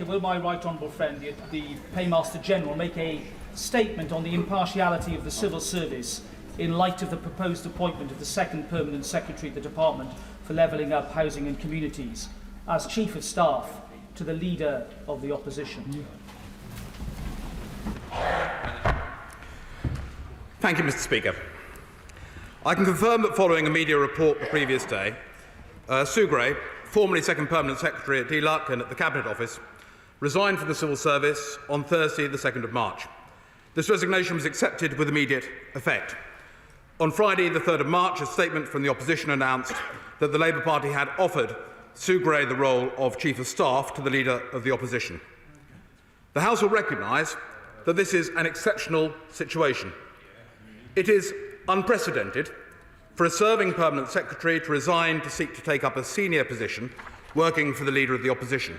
Will my right honourable friend, the Paymaster General, make a statement on the impartiality of the civil service in light of the proposed appointment of the second permanent secretary of the Department for Levelling Up Housing and Communities as Chief of Staff to the Leader of the Opposition? Thank you, Mr. Speaker. I can confirm that following a media report the previous day, Sue Gray, formerly Second Permanent Secretary at DLUC and at the Cabinet Office, resigned from the Civil Service on Thursday, the 2nd of March. This resignation was accepted with immediate effect. On Friday, the 3rd of March, a statement from the opposition announced that the Labour Party had offered Sue Gray the role of Chief of Staff to the Leader of the Opposition. The House will recognise that this is an exceptional situation. It is unprecedented for a serving Permanent Secretary to resign to seek to take up a senior position working for the Leader of the Opposition.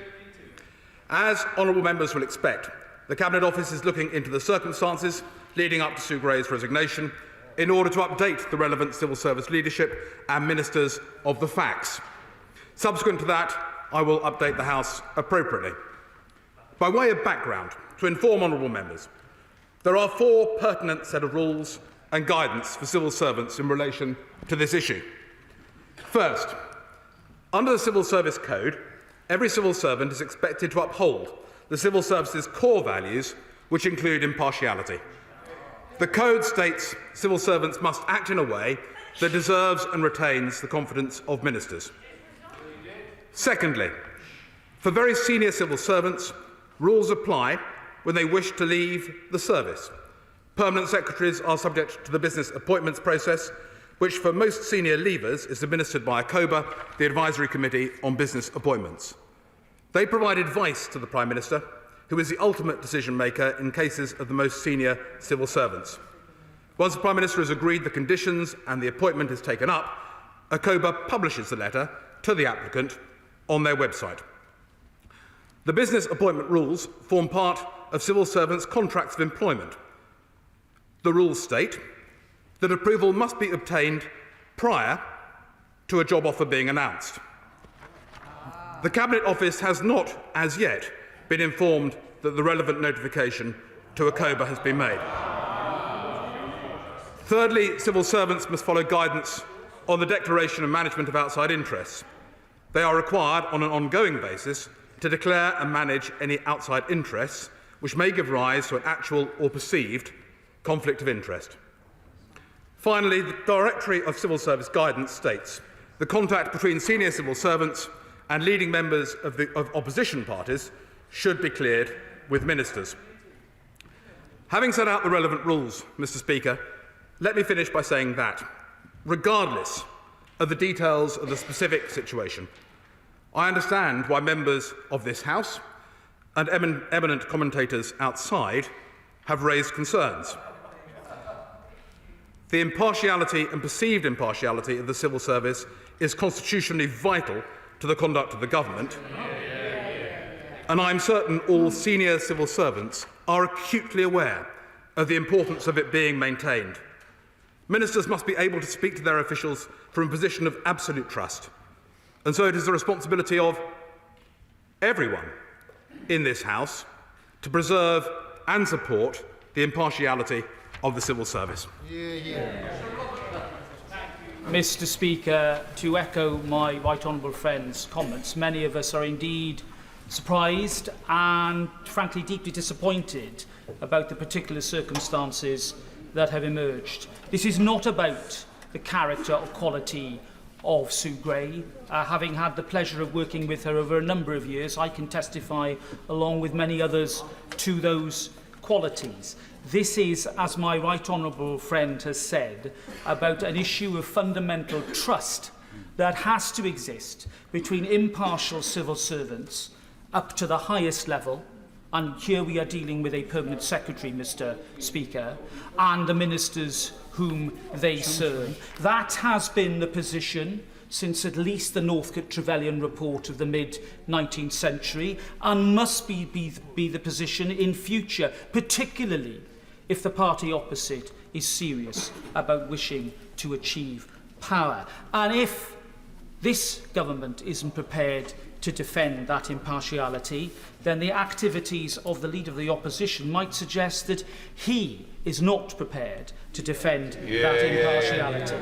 As honourable members will expect, the Cabinet Office is looking into the circumstances leading up to Sue Gray's resignation in order to update the relevant civil service leadership and ministers of the facts. Subsequent to that, I will update the House appropriately. By way of background, to inform honourable members, there are 4 pertinent set of rules and guidance for civil servants in relation to this issue. First, under the Civil Service Code, every civil servant is expected to uphold the civil service's core values, which include impartiality. The Code states civil servants must act in a way that deserves and retains the confidence of ministers. Secondly, for very senior civil servants, rules apply when they wish to leave the service. Permanent secretaries are subject to the business appointments process, which for most senior leavers is administered by ACOBA, the Advisory Committee on Business Appointments. They provide advice to the Prime Minister, who is the ultimate decision-maker in cases of the most senior civil servants. Once the Prime Minister has agreed the conditions and the appointment is taken up, ACOBA publishes the letter to the applicant on their website. The business appointment rules form part of civil servants' contracts of employment. The rules state that approval must be obtained prior to a job offer being announced. The Cabinet Office has not, as yet, been informed that the relevant notification to ACOBA has been made. Thirdly, civil servants must follow guidance on the declaration and management of outside interests. They are required on an ongoing basis to declare and manage any outside interests which may give rise to an actual or perceived conflict of interest. Finally, the Directory of Civil Service Guidance states the contact between senior civil servants and leading members of opposition parties should be cleared with ministers. Having set out the relevant rules, Mr. Speaker, let me finish by saying that, regardless of the details of the specific situation, I understand why members of this House and eminent commentators outside have raised concerns. The impartiality and perceived impartiality of the civil service is constitutionally vital to the conduct of the government, and I'm certain all senior civil servants are acutely aware of the importance of it being maintained. Ministers must be able to speak to their officials from a position of absolute trust, and so it is the responsibility of everyone in this House to preserve and support the impartiality of the civil service. Mr. Speaker, to echo my right honourable friend's comments, many of us are indeed surprised and, frankly, deeply disappointed about the particular circumstances that have emerged. This is not about the character or quality of Sue Gray. Having had the pleasure of working with her over a number of years, I can testify, along with many others, to those qualities. This is, as my right honourable friend has said, about an issue of fundamental trust that has to exist between impartial civil servants up to the highest level, and here we are dealing with a permanent secretary, Mr. Speaker, and the ministers whom they serve. That has been the position since at least the Northcote-Trevelyan report of the mid-19th century, and must be the position in future, particularly if the party opposite is serious about wishing to achieve power. And if this government isn't prepared to defend that impartiality, then the activities of the Leader of the Opposition might suggest that he is not prepared to defend that impartiality.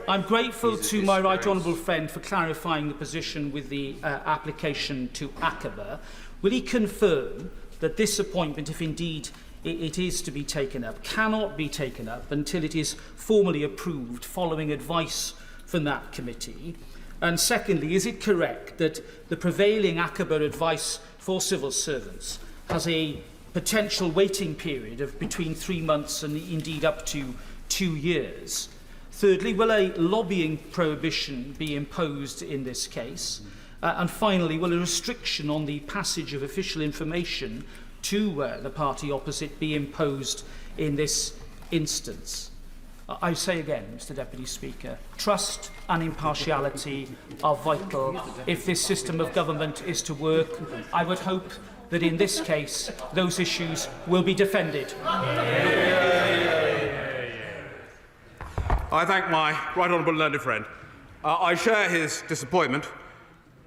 I'm grateful to my right honourable friend for clarifying the position with the application to Aqaba. Will he confirm that this appointment, if indeed it is to be taken up, cannot be taken up until it is formally approved following advice from that committee? And secondly, is it correct that the prevailing Aqaba advice for civil servants has a potential waiting period of between 3 months and indeed up to 2 years? Thirdly, will a lobbying prohibition be imposed in this case? And finally, will a restriction on the passage of official information to the party opposite be imposed in this instance? I say again, Mr Deputy Speaker, trust and impartiality are vital if this system of government is to work. I would hope that in this case those issues will be defended. I thank my right honourable learned friend. I share his disappointment,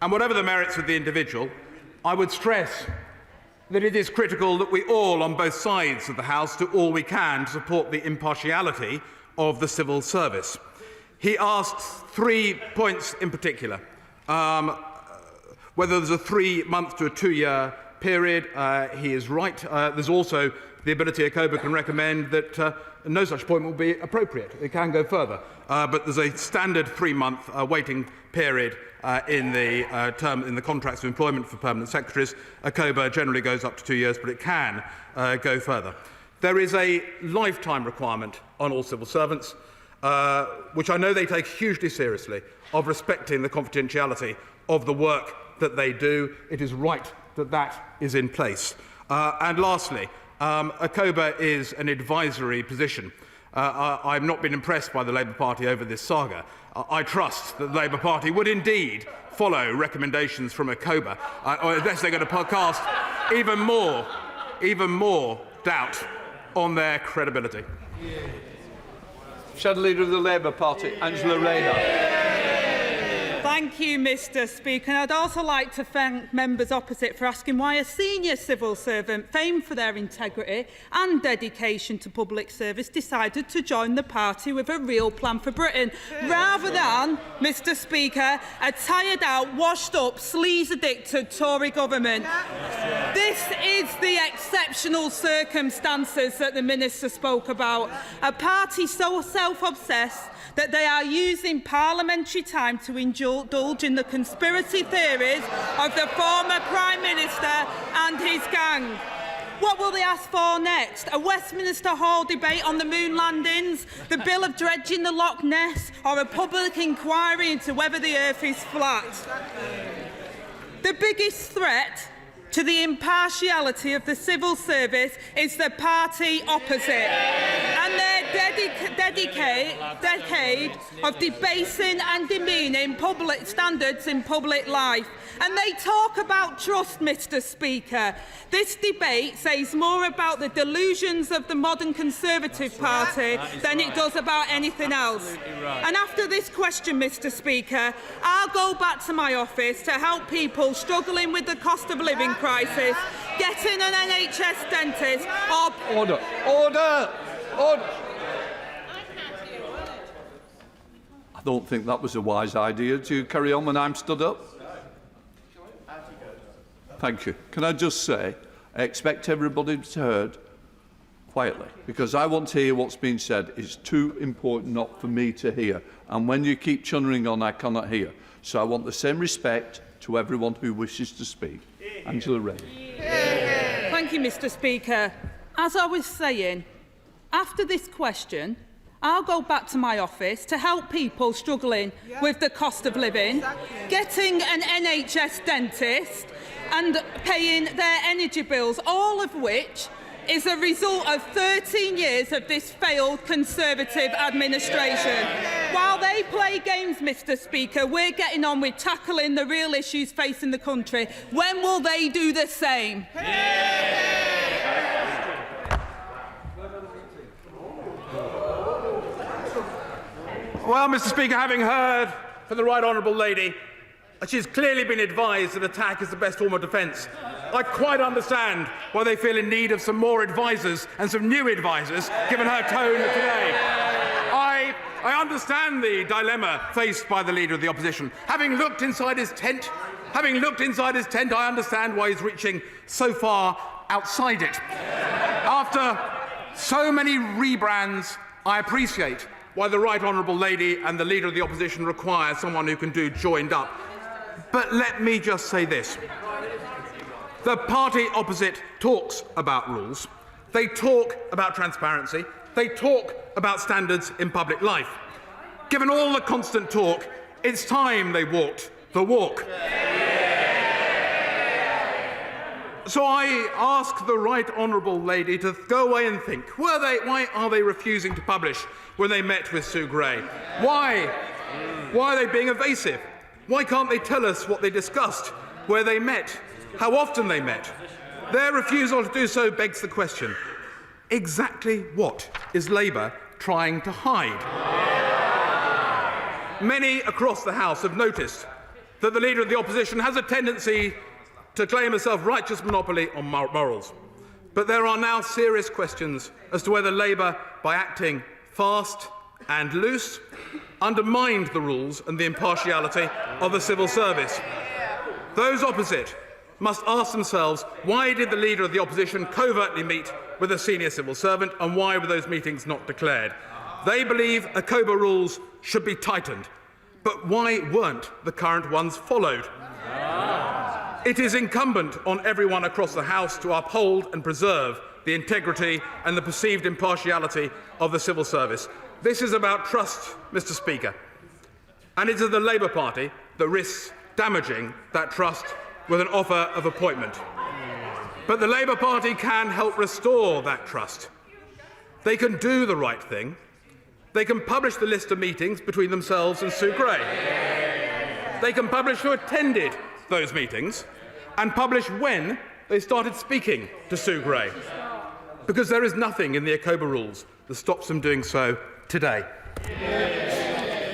and whatever the merits of the individual, I would stress that it is critical that we all on both sides of the House do all we can to support the impartiality of the civil service. He asked 3 points in particular. Whether there's a 3-month to a 2-year period, he is right. There's also the ability Aqaba can recommend that no such appointment will be appropriate. It can go further. But there's a standard 3-month waiting period in the contracts of employment for permanent secretaries. Aqaba generally goes up to 2 years, but it can go further. There is a lifetime requirement on all civil servants, which I know they take hugely seriously, of respecting the confidentiality of the work that they do. It is right that that is in place. And lastly, Aqaba is an advisory position. I've not been impressed by the Labour Party over this saga. I trust that the Labour Party would indeed follow recommendations from Aqaba, or unless they're going to cast even more doubt on their credibility. Shadow Leader of the Labour Party, Angela Rayner. Thank you, Mr Speaker. And I'd also like to thank members opposite for asking why a senior civil servant, famed for their integrity and dedication to public service, decided to join the party with a real plan for Britain, rather than, Mr Speaker, a tired-out, washed-up, sleaze-addicted Tory government. This is the exceptional circumstances that the Minister spoke about. A party so self-obsessed that they are using parliamentary time to indulge in the conspiracy theories of the former Prime Minister and his gang. What will they ask for next? A Westminster Hall debate on the moon landings, the bill of dredging the Loch Ness, or a public inquiry into whether the Earth is flat? The biggest threat to the impartiality of the civil service is the party opposite and their decade of debasing and demeaning public standards in public life. And they talk about trust, Mr Speaker. This debate says more about the delusions of the modern Conservative Party than it does about anything else. And after this question, Mr Speaker, I'll go back to my office to help people struggling with the cost of living crisis, getting an NHS dentist or... Order! Order! Order! I don't think that was a wise idea to carry on when I'm stood up. Thank you. Can I just say, I expect everybody to be heard quietly, because I want to hear what's being said. It's too important not for me to hear. And when you keep chunnering on, I cannot hear. So I want the same respect to everyone who wishes to speak. Angela Rayner. Thank you, Mr Speaker. As I was saying, after this question, I'll go back to my office to help people struggling with the cost of living, getting an NHS dentist and paying their energy bills, all of which is a result of 13 years of this failed Conservative administration. While they play games, Mr Speaker, we're getting on with tackling the real issues facing the country. When will they do the same? Well, Mr Speaker, having heard from the Right Honourable Lady She's clearly been advised that attack is the best form of defence. I quite understand why they feel in need of some more advisers and some new advisers, given her tone today. I understand the dilemma faced by the Leader of the Opposition. Having looked inside his tent, I understand why he's reaching so far outside it. After so many rebrands, I appreciate why the Right Honourable Lady and the Leader of the Opposition require someone who can do joined up. But let me just say this. The party opposite talks about rules. They talk about transparency. They talk about standards in public life. Given all the constant talk, it's time they walked the walk. So I ask the Right Honourable Lady to go away and think. Why are they refusing to publish when they met with Sue Gray? Why are they being evasive? Why can't they tell us what they discussed, where they met, how often they met? Their refusal to do so begs the question, exactly what is Labour trying to hide? Many across the House have noticed that the Leader of the Opposition has a tendency to claim a self-righteous monopoly on morals. But there are now serious questions as to whether Labour, by acting fast and loose, undermined the rules and the impartiality of the civil service. Those opposite must ask themselves, why did the Leader of the Opposition covertly meet with a senior civil servant, and why were those meetings not declared? They believe ACOBA rules should be tightened, but why weren't the current ones followed? It is incumbent on everyone across the House to uphold and preserve the integrity and the perceived impartiality of the civil service. This is about trust, Mr. Speaker, and it is the Labour Party that risks damaging that trust with an offer of appointment. But the Labour Party can help restore that trust. They can do the right thing. They can publish the list of meetings between themselves and Sue Gray. They can publish who attended those meetings and publish when they started speaking to Sue Gray, because there is nothing in the ACOBA rules that stops them doing so today.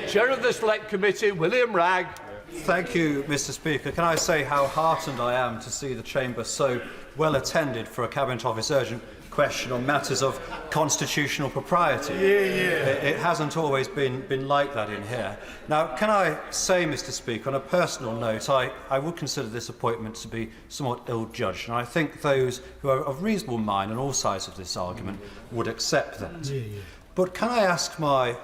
Chair of the Select Committee, William Ragg. Thank you, Mr. Speaker. Can I say how heartened I am to see the Chamber so well attended for a Cabinet Office urgent question on matters of constitutional propriety. It hasn't always been like that in here. Now, can I say, Mr. Speaker, on a personal note, I would consider this appointment to be somewhat ill-judged, and I think those who are of reasonable mind on all sides of this argument would accept that. But can I ask my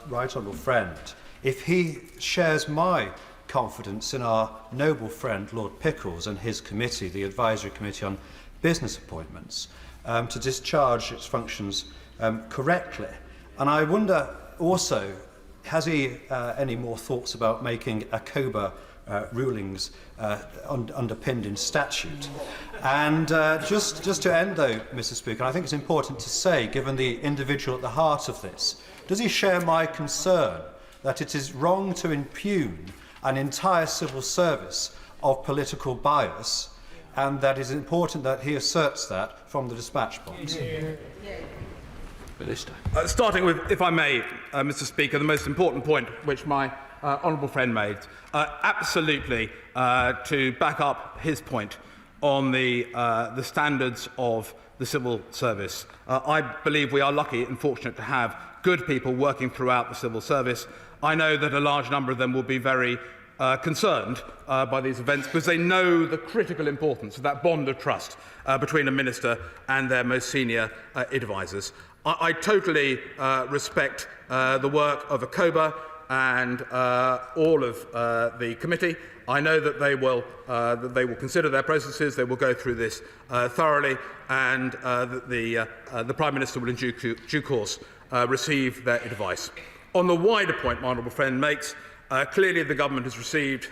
right honourable friend if he shares my confidence in our noble friend Lord Pickles and his committee, the Advisory Committee on Business Appointments, to discharge its functions correctly? And I wonder also, has he any more thoughts about making ACOBA rulings underpinned in statute? And just to end, though, Mr. Speaker, I think it's important to say, given the individual at the heart of this, does he share my concern that it is wrong to impugn an entire civil service of political bias, and that it is important that he asserts that from the dispatch box? Starting with, if I may, Mr. Speaker, the most important point which my honourable friend made, absolutely to back up his point on the standards of the civil service. I believe we are lucky and fortunate to have good people working throughout the civil service. I know that a large number of them will be very concerned by these events because they know the critical importance of that bond of trust between a minister and their most senior advisers. I totally respect the work of ACOBA and all of the committee. I know that they will consider their processes, they will go through this thoroughly, and the Prime Minister will in due course receive their advice. On the wider point my honourable friend makes, clearly the government has received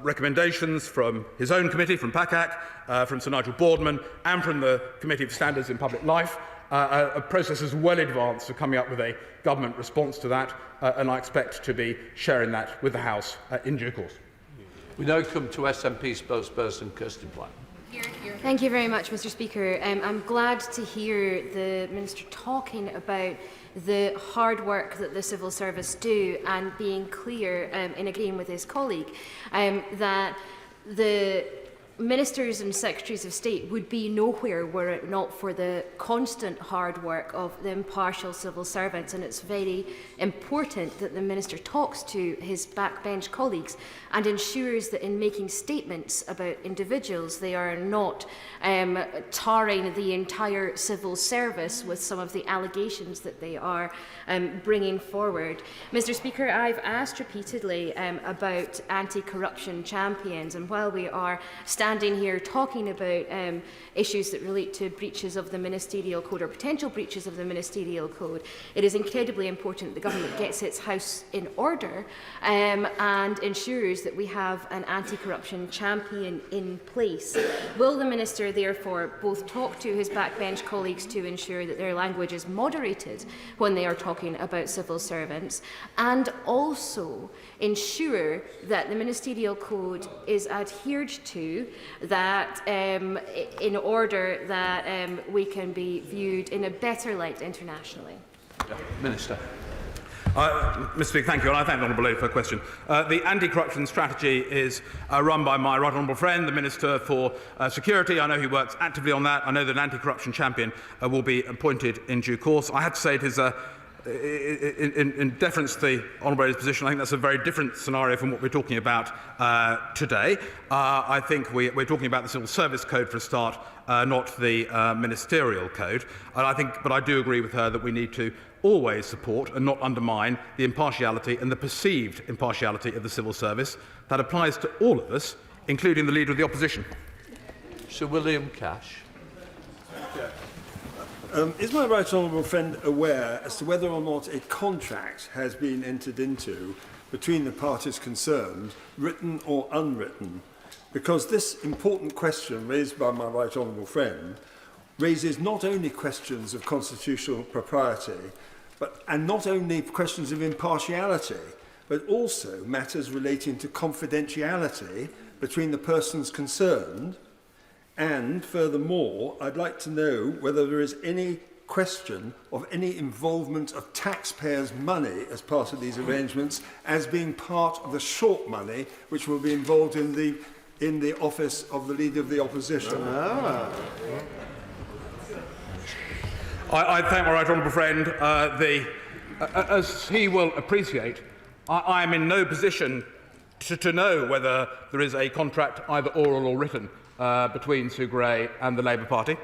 recommendations from his own committee, from PACAC, from Sir Nigel Boardman, and from the Committee of Standards in Public Life. A process is well advanced for coming up with a government response to that, and I expect to be sharing that with the House in due course. We now come to SNP spokesperson Kirsten Black. Thank you very much, Mr. Speaker. I'm glad to hear the Minister talking about the hard work that the civil service do and being clear in agreeing with his colleague that the Ministers and Secretaries of State would be nowhere were it not for the constant hard work of the impartial civil servants, and it's very important that the Minister talks to his backbench colleagues and ensures that in making statements about individuals they are not tarring the entire civil service with some of the allegations that they are bringing forward. Mr. Speaker, I've asked repeatedly about anti-corruption champions, and while we are standing here talking about issues that relate to breaches of the ministerial code or potential breaches of the ministerial code, it is incredibly important the government gets its house in order and ensures that we have an anti-corruption champion in place. Will the Minister therefore both talk to his backbench colleagues to ensure that their language is moderated when they are talking about civil servants, and also ensure that the ministerial code is adhered to, that in order that we can be viewed in a better light internationally? Minister. Mr. Speaker, thank you, and I thank the Honourable Lady for her question. The anti-corruption strategy is run by my right honourable friend, the Minister for Security. I know he works actively on that. I know that an anti-corruption champion will be appointed in due course. I have to say it is in deference to the Honourable Lady's position, I think that's a very different scenario from what we're talking about today. I think we're talking about the Civil Service Code for a start, not the Ministerial Code. And but I do agree with her that we need to always support and not undermine the impartiality and the perceived impartiality of the civil service. That applies to all of us, including the Leader of the Opposition. Sir William Cash. Is my right honourable friend aware as to whether or not a contract has been entered into between the parties concerned, written or unwritten? Because this important question raised by my right honourable friend raises not only questions of constitutional propriety, and not only questions of impartiality, but also matters relating to confidentiality between the persons concerned. And furthermore, I'd like to know whether there is any question of any involvement of taxpayers' money as part of these arrangements as being part of the short money which will be involved in the office of the Leader of the Opposition. I thank my right honourable friend. As he will appreciate, I am in no position to know whether there is a contract, either oral or written, between Sue Gray and the Labour Party,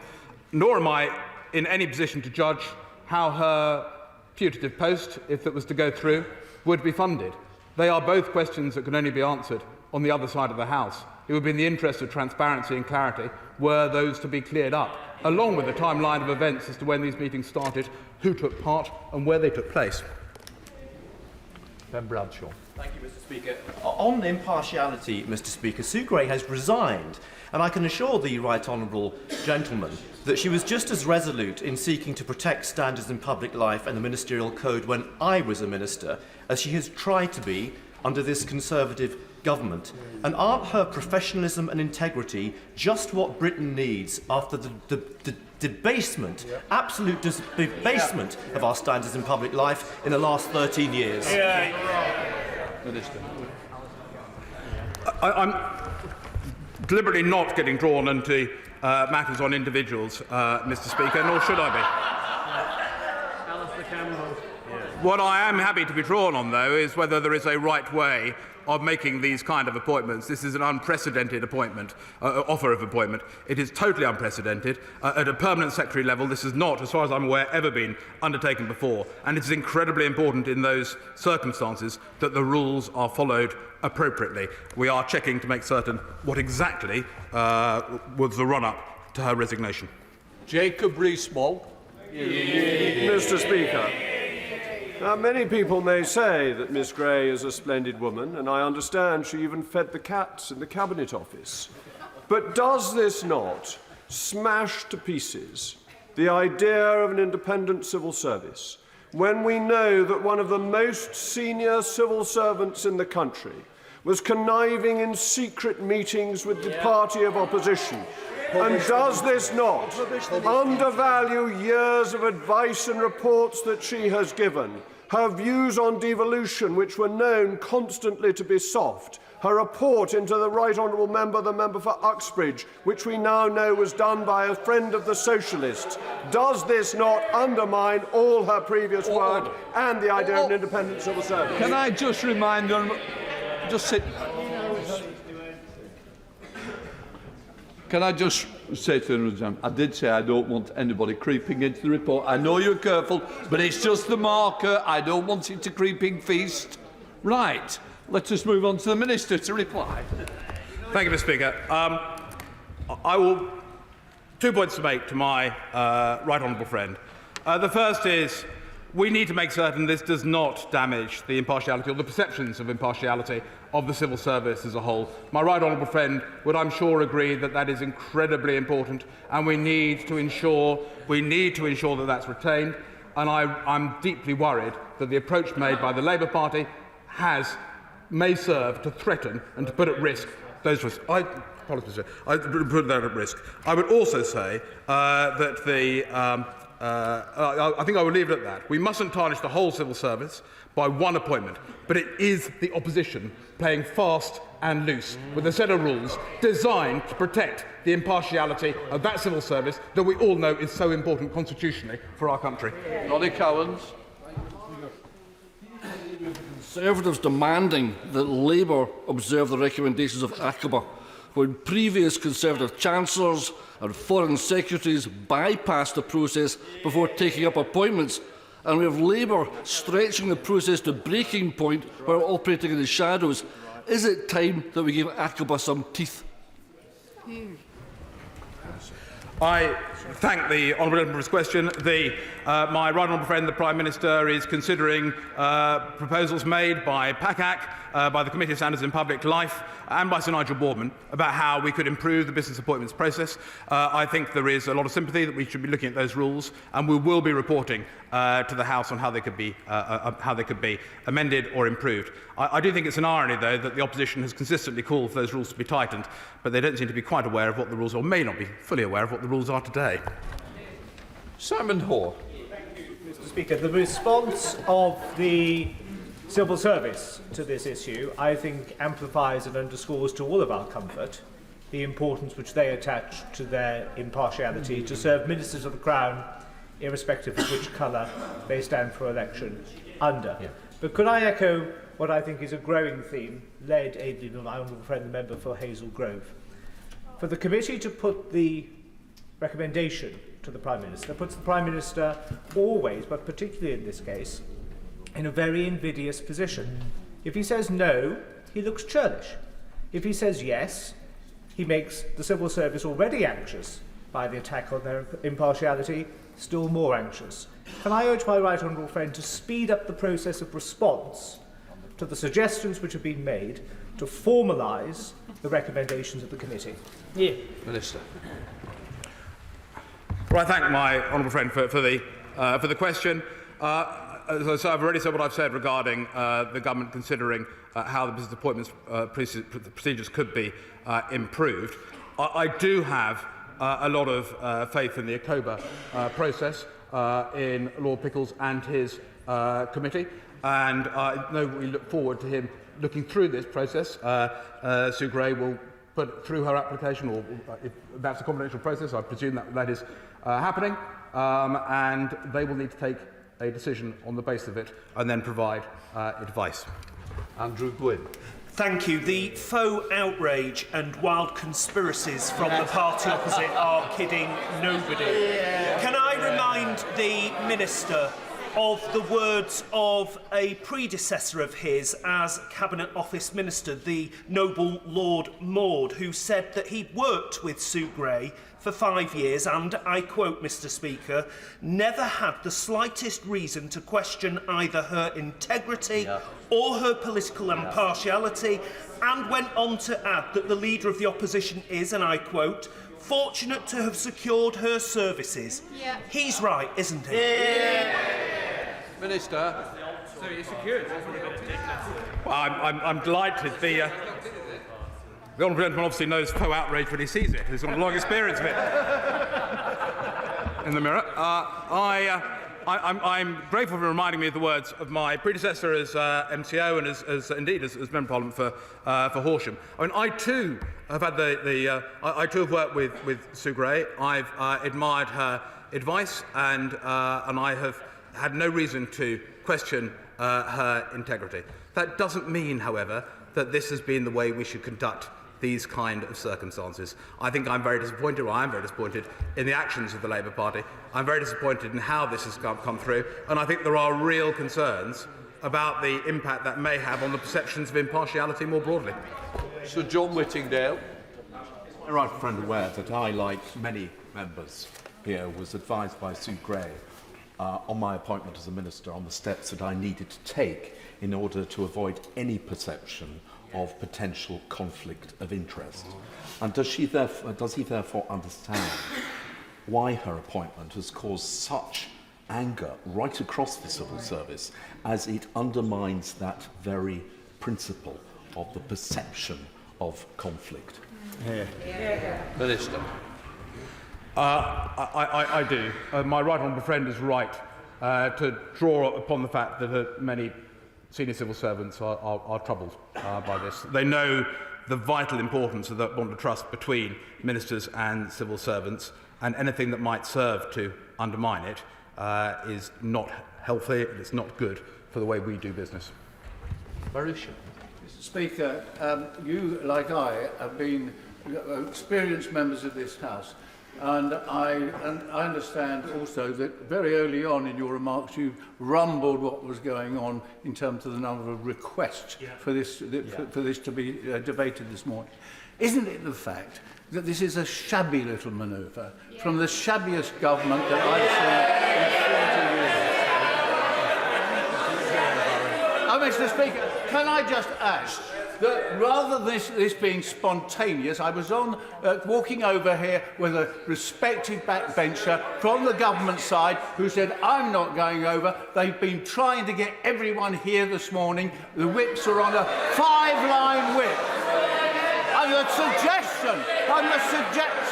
nor am I in any position to judge how her putative post, if it was to go through, would be funded. They are both questions that can only be answered on the other side of the House. It would be in the interest of transparency and clarity were those to be cleared up, along with the timeline of events as to when these meetings started, who took part and where they took place. Ben Bradshaw. Thank you, Mr. Speaker. On impartiality, Mr. Speaker, Sue Gray has resigned, and I can assure the right honourable gentleman that she was just as resolute in seeking to protect standards in public life and the ministerial code when I was a minister as she has tried to be under this Conservative government. And aren't her professionalism and integrity just what Britain needs after the debasement, absolute debasement of our standards in public life in the last 13 years? Minister. I'm deliberately not getting drawn into matters on individuals, Mr. Speaker, nor should I be. What I am happy to be drawn on, though, is whether there is a right way of making these kind of appointments. This is an unprecedented appointment, offer of appointment. It is totally unprecedented. At a permanent secretary level, this has not, as far as I'm aware, ever been undertaken before. And it is incredibly important in those circumstances that the rules are followed appropriately. We are checking to make certain what exactly was the run-up to her resignation. Jacob Rees-Mogg. Mr. Speaker, now many people may say that Miss Gray is a splendid woman, and I understand she even fed the cats in the Cabinet Office. But does this not smash to pieces the idea of an independent civil service when we know that one of the most senior civil servants in the country was conniving in secret meetings with the party of opposition, And does this not undervalue years of advice and reports that she has given? Her views on devolution, which were known constantly to be soft. Her report into the Right Honourable Member, the member for Uxbridge, which we now know was done by a friend of the Socialists. Does this not undermine all her previous work and the idea of an independent civil service? Can I just remind them... Just sit... Can I just say to them, I did say I don't want anybody creeping into the report. I know you're careful, but it's just the marker. I don't want it to creeping feast. Right. Let us move on to the Minister to reply. Thank you, Mr. Speaker. I will... 2 points to make to my right honourable friend. The first is we need to make certain this does not damage the impartiality or the perceptions of impartiality of the civil service as a whole. My right honourable friend would, I'm sure, agree that that is incredibly important, and we need to ensure that that's retained. And I'm deeply worried that the approach made by the Labour Party may serve to threaten and to put at risk those risks. I put that at risk. I would also say that I think I will leave it at that. We mustn't tarnish the whole civil service by one appointment, but it is the opposition playing fast and loose with a set of rules designed to protect the impartiality of that civil service that we all know is so important constitutionally for our country. Noddy Cowans. Conservatives demanding that Labour observe the recommendations of ACABA, when previous Conservative Chancellors and Foreign Secretaries bypassed the process before taking up appointments, and we have Labour stretching the process to breaking point while operating in the shadows. Is it time that we give ACABA some teeth? I thank the honourable gentleman for his question. My right honourable friend, the Prime Minister, is considering proposals made by PACAC, by the Committee of Standards in Public Life, and by Sir Nigel Boardman about how we could improve the business appointments process. I think there is a lot of sympathy that we should be looking at those rules, and we will be reporting to the House on how they could be amended or improved. I do think it's an irony, though, that the opposition has consistently called for those rules to be tightened, but they don't seem to be quite aware of what the rules are, or may not be fully aware of what the rules are today. Simon Hoare. Mr. Speaker, the response of the civil service to this issue, I think, amplifies and underscores to all of our comfort the importance which they attach to their impartiality to serve ministers of the Crown, irrespective of which colour they stand for election under. Yeah. But could I echo what I think is a growing theme, led ably by my honourable friend, the member for Hazel Grove? For the committee to put the recommendation to the Prime Minister puts the Prime Minister always, but particularly in this case, in a very invidious position. If he says no, he looks churlish. If he says yes, he makes the civil service, already anxious by the attack on their impartiality, still more anxious. Can I urge my right honourable friend to speed up the process of response to the suggestions which have been made to formalise the recommendations of the committee? Yeah. Minister. Well, I thank my honourable friend for the question. As I've already said what I've said regarding the government considering how the business appointments procedures could be improved. I do have a lot of faith in the ACOBA process, in Lord Pickles and his committee, and I know we look forward to him looking through this process. Sue Gray will put through her application, or if that's a confidential process, I presume that is happening, and they will need to take a decision on the basis of it and then provide advice. Andrew Gwynn. Thank you. The faux outrage and wild conspiracies from the party opposite are kidding nobody. Can I remind the Minister of the words of a predecessor of his as Cabinet Office Minister, the noble Lord Maud, who said that he'd worked with Sue Gray for 5 years and, I quote, Mr. Speaker, never had the slightest reason to question either her integrity or her political impartiality, and went on to add that the Leader of the Opposition is, and I quote, fortunate to have secured her services. He's right, isn't he? Minister. Well, I'm delighted. The honourable gentleman obviously knows faux outrage when he sees it. He's got a long experience of it in the mirror. I'm grateful for reminding me of the words of my predecessor as MCO and indeed as Member of Parliament for Horsham. I mean, I too have had I too have worked with Sue Gray. I've admired her advice and I have had no reason to question her integrity. That doesn't mean, however, that this has been the way we should conduct these kind of circumstances. I think I'm very disappointed, or I am very disappointed, in the actions of the Labour Party. I'm very disappointed in how this has come through, and I think there are real concerns about the impact that may have on the perceptions of impartiality more broadly. Sir John Whittingdale. My right friend aware that I, like many members here, was advised by Sue Gray on my appointment as a minister on the steps that I needed to take in order to avoid any perception of potential conflict of interest. And does he therefore understand why her appointment has caused such anger right across the civil service, as it undermines that very principle of the perception of conflict? Minister. I do. My right honourable friend is right to draw upon the fact that many senior civil servants are troubled by this. They know the vital importance of the bond of trust between ministers and civil servants, and anything that might serve to undermine it is not healthy, and it's not good for the way we do business. Mr. Speaker, you, like I, have been experienced members of this House. And I understand also that very early on in your remarks you rumbled what was going on in terms of the number of requests for this to be debated this morning. Isn't it the fact that this is a shabby little manoeuvre from the shabbiest government that I've seen in 40 years? Mr. Speaker, can I just ask that rather than this being spontaneous, I was walking over here with a respected backbencher from the government side who said, I'm not going over. They've been trying to get everyone here this morning. The whips are on a 5-line whip. And the suggestion,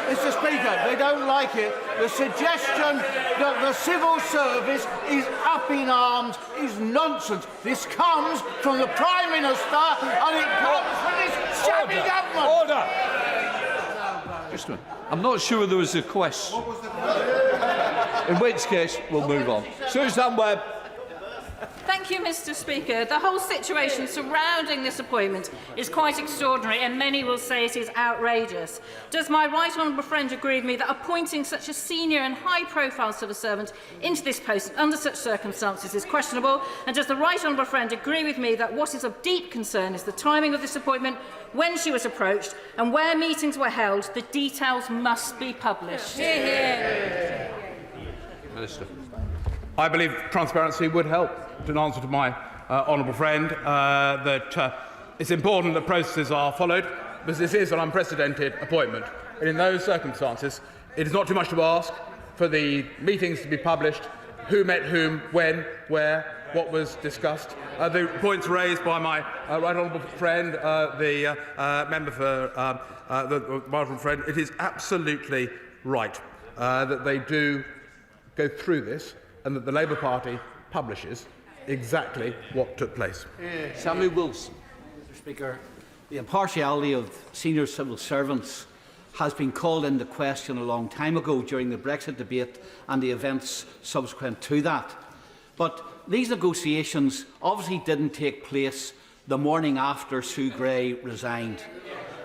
Mr. Speaker, they don't like it, the suggestion that the civil service is up in arms is nonsense. This comes from the Prime Minister and it comes from this shabby government. Order! Just a minute. I'm not sure there was a question. In which case, we'll move on. Susan Webb. Thank you, Mr. Speaker. The whole situation surrounding this appointment is quite extraordinary, and many will say it is outrageous. Does my right honourable friend agree with me that appointing such a senior and high-profile civil servant into this post under such circumstances is questionable? And does the right honourable friend agree with me that what is of deep concern is the timing of this appointment, when she was approached, and where meetings were held? The details must be published. Minister. I believe transparency would help. In answer to my honourable friend, that it's important that processes are followed, because this is an unprecedented appointment. And in those circumstances, it is not too much to ask for the meetings to be published, who met whom, when, where, what was discussed. The points raised by my right honourable friend, the member for the honourable friend, it is absolutely right that they do go through this, and that the Labour Party publishes exactly what took place. Samuel Wilson. Mr. Speaker, the impartiality of senior civil servants has been called into question a long time ago during the Brexit debate and the events subsequent to that. But these negotiations obviously didn't take place the morning after Sue Gray resigned.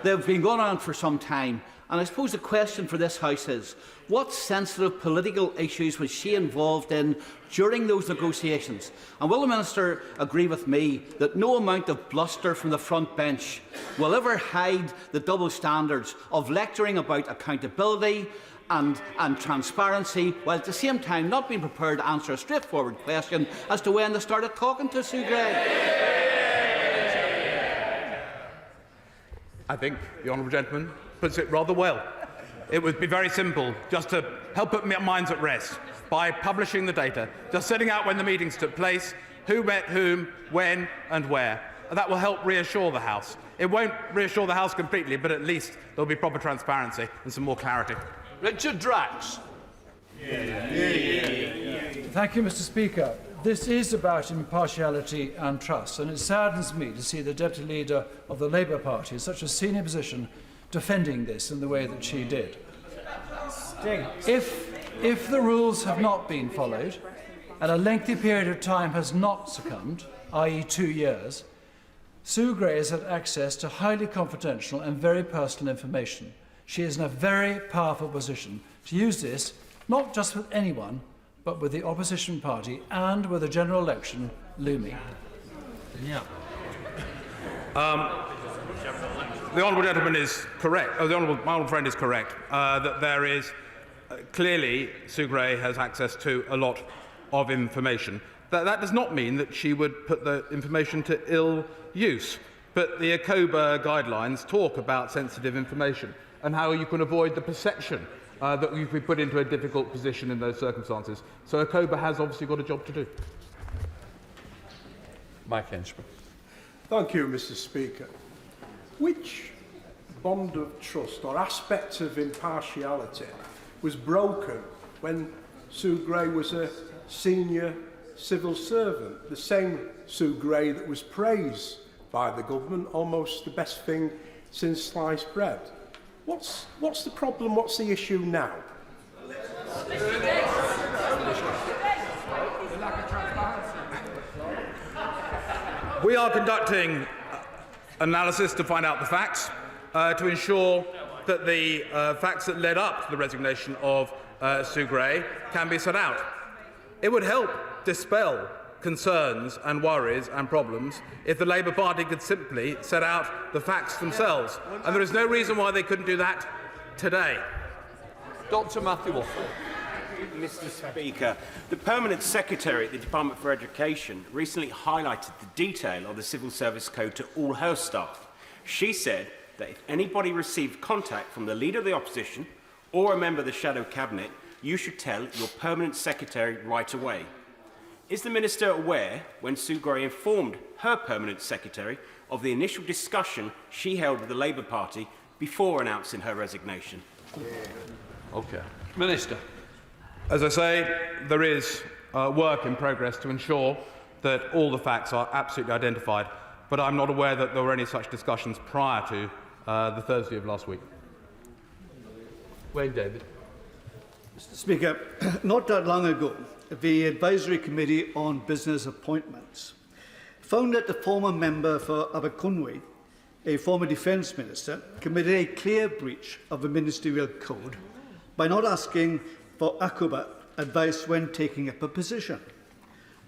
They've been going on for some time, and I suppose the question for this House is, what sensitive political issues was she involved in during those negotiations? And will the Minister agree with me that no amount of bluster from the front bench will ever hide the double standards of lecturing about accountability and transparency, while at the same time not being prepared to answer a straightforward question as to when they started talking to Sue Gray? I think the honourable gentleman puts it rather well. It would be very simple, just to help put minds at rest, by publishing the data, just setting out when the meetings took place, who met whom, when and where. that will help reassure the House. It won't reassure the House completely, but at least there'll be proper transparency and some more clarity. Richard Drax. Thank you, Mr. Speaker. This is about impartiality and trust, and it saddens me to see the Deputy Leader of the Labour Party in such a senior position defending this in the way that she did. If the rules have not been followed and a lengthy period of time has not succumbed, i.e. 2 years, Sue Gray has had access to highly confidential and very personal information. She is in a very powerful position to use this, not just with anyone, but with the opposition party and with the general election looming. The honourable gentleman is correct. My honourable friend is correct that there is clearly Sue Gray has access to a lot of information. That does not mean that she would put the information to ill use. But the ACOBA guidelines talk about sensitive information and how you can avoid the perception that you've been put into a difficult position in those circumstances. So ACOBA has obviously got a job to do. Mike Henchman. Thank you, Mr. Speaker. Which bond of trust or aspect of impartiality was broken when Sue Gray was a senior civil servant? The same Sue Gray that was praised by the government, almost the best thing since sliced bread. What's the problem? What's the issue now? We are conducting analysis to find out the facts, to ensure that the facts that led up to the resignation of Sue Gray can be set out. It would help dispel concerns and worries and problems if the Labour Party could simply set out the facts themselves. And there is no reason why they couldn't do that today. Dr. Matthew Wolford. Mr. Speaker, the Permanent Secretary at the Department for Education recently highlighted the detail of the Civil Service Code to all her staff. She said that if anybody received contact from the Leader of the Opposition or a member of the Shadow Cabinet, you should tell your Permanent Secretary right away. Is the Minister aware when Sue Gray informed her Permanent Secretary of the initial discussion she held with the Labour Party before announcing her resignation? Okay. Minister. As I say, there is work in progress to ensure that all the facts are absolutely identified, but I'm not aware that there were any such discussions prior to the Thursday of last week. Wayne David. Mr. Speaker, not that long ago, the Advisory Committee on Business Appointments found that the former member for Aberconwy, a former Defence Minister, committed a clear breach of the ministerial code by not asking for ACOBA advice when taking up a position.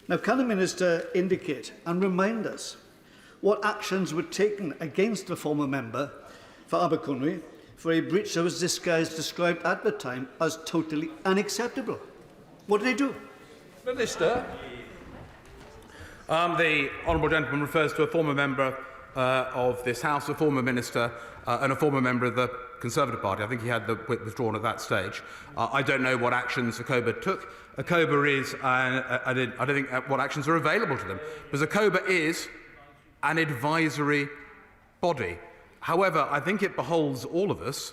Now, can the Minister indicate and remind us what actions were taken against the former member for Aberconwy for a breach that was described at the time as totally unacceptable? What did they do? Minister. The honourable gentleman refers to a former member of this House, a former minister and a former member of the Conservative Party. I think he had the whip withdrawn at that stage. I don't know what actions ACOBA took. ACOBA is, I don't think what actions are available to them, because ACOBA is an advisory body. However, I think it beholds all of us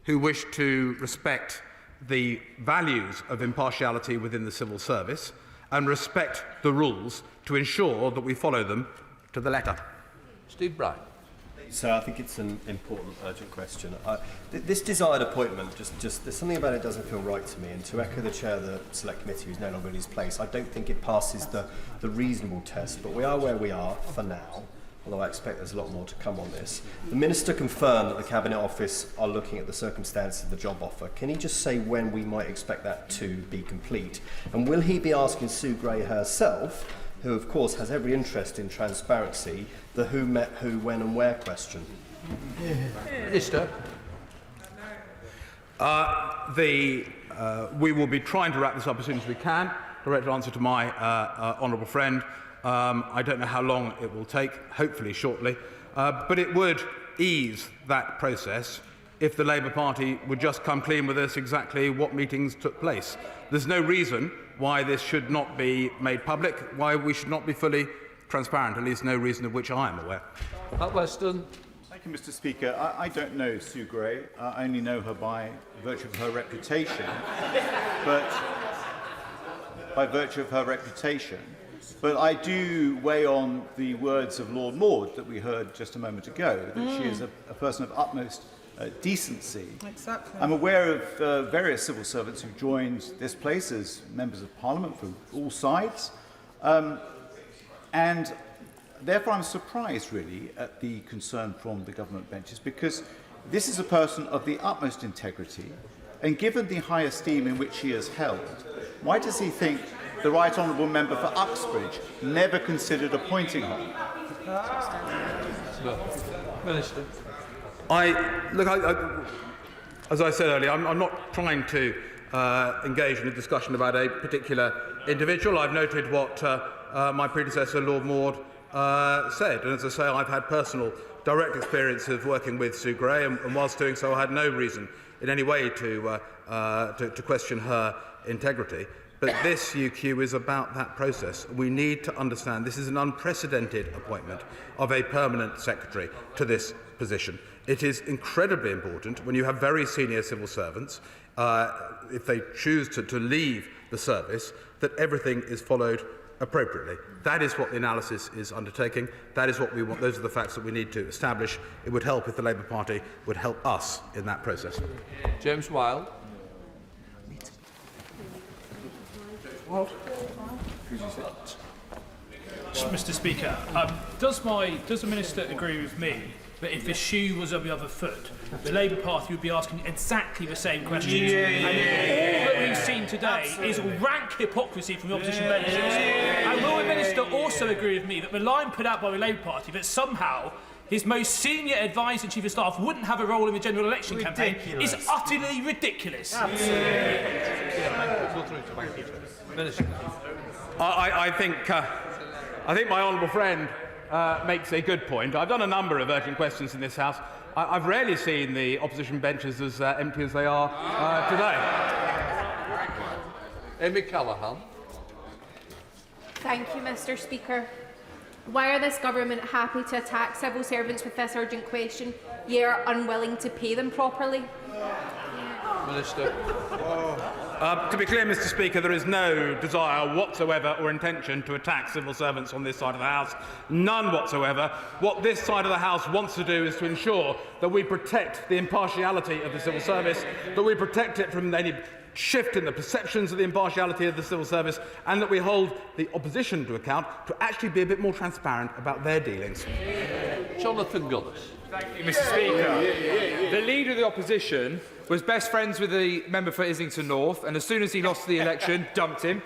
who wish to respect the values of impartiality within the civil service and respect the rules to ensure that we follow them to the letter. Steve Bright. So I think it's an important, urgent question. This desired appointment, just there's something about it that doesn't feel right to me. And to echo the chair of the Select Committee, who's no longer in his place, I don't think it passes the reasonable test. But we are where we are for now, although I expect there's a lot more to come on this. The Minister confirmed that the Cabinet Office are looking at the circumstances of the job offer. Can he just say when we might expect that to be complete? And will he be asking Sue Gray herself, who of course has every interest in transparency, the who met who, when and where question? Minister. We will be trying to wrap this up as soon as we can. Direct answer to my honourable friend. I don't know how long it will take, hopefully shortly, but it would ease that process if the Labour Party would just come clean with us exactly what meetings took place. There's no reason why this should not be made public, why we should not be fully transparent, at least no reason of which I am aware. Weston. Thank you, Mr. Speaker. I don't know Sue Gray. I only know her by virtue of her reputation. But I do weigh on the words of Lord Maud that we heard just a moment ago, that she is a person of utmost decency. Exactly. I'm aware of various civil servants who've joined this place as members of Parliament from all sides. And therefore, I'm surprised, really, at the concern from the government benches, because this is a person of the utmost integrity, and given the high esteem in which she is held, why does he think the Right Honourable Member for Uxbridge never considered appointing her? Minister. As I said earlier, I'm not trying to engage in a discussion about a particular individual. I've noted what my predecessor, Lord Maud, said, and as I say, I've had personal direct experience of working with Sue Gray, and whilst doing so, I had no reason in any way to question her integrity. But this UQ is about that process. We need to understand this is an unprecedented appointment of a permanent secretary to this position. It is incredibly important when you have very senior civil servants, if they choose to leave the service, that everything is followed appropriately. That is what the analysis is undertaking. That is what we want. Those are the facts that we need to establish. It would help if the Labour Party would help us in that process. James Wilde. Mr. Speaker, does the Minister agree with me that if the shoe was on the other foot, the Labour Party would be asking exactly the same questions? And all that we've seen today is rank hypocrisy from the opposition benches. And will the Minister also agree with me that the line put out by the Labour Party that somehow his most senior advisor and chief of staff wouldn't have a role in the general election campaign is utterly ridiculous? I think my honourable friend makes a good point. I've done a number of urgent questions in this House. I've rarely seen the opposition benches as empty as they are today. Amy Callaghan. Thank you, Mr. Speaker. Why are this government happy to attack civil servants with this urgent question, yet are unwilling to pay them properly? Minister. To be clear, Mr. Speaker, there is no desire whatsoever or intention to attack civil servants on this side of the House. None whatsoever. What this side of the House wants to do is to ensure that we protect the impartiality of the civil service, that we protect it from any shift in the perceptions of the impartiality of the civil service, and that we hold the opposition to account to actually be a bit more transparent about their dealings. Jonathan Gullis. Thank you, Mr. Speaker. The Leader of the Opposition was best friends with the member for Islington North, and as soon as he lost the election, dumped him.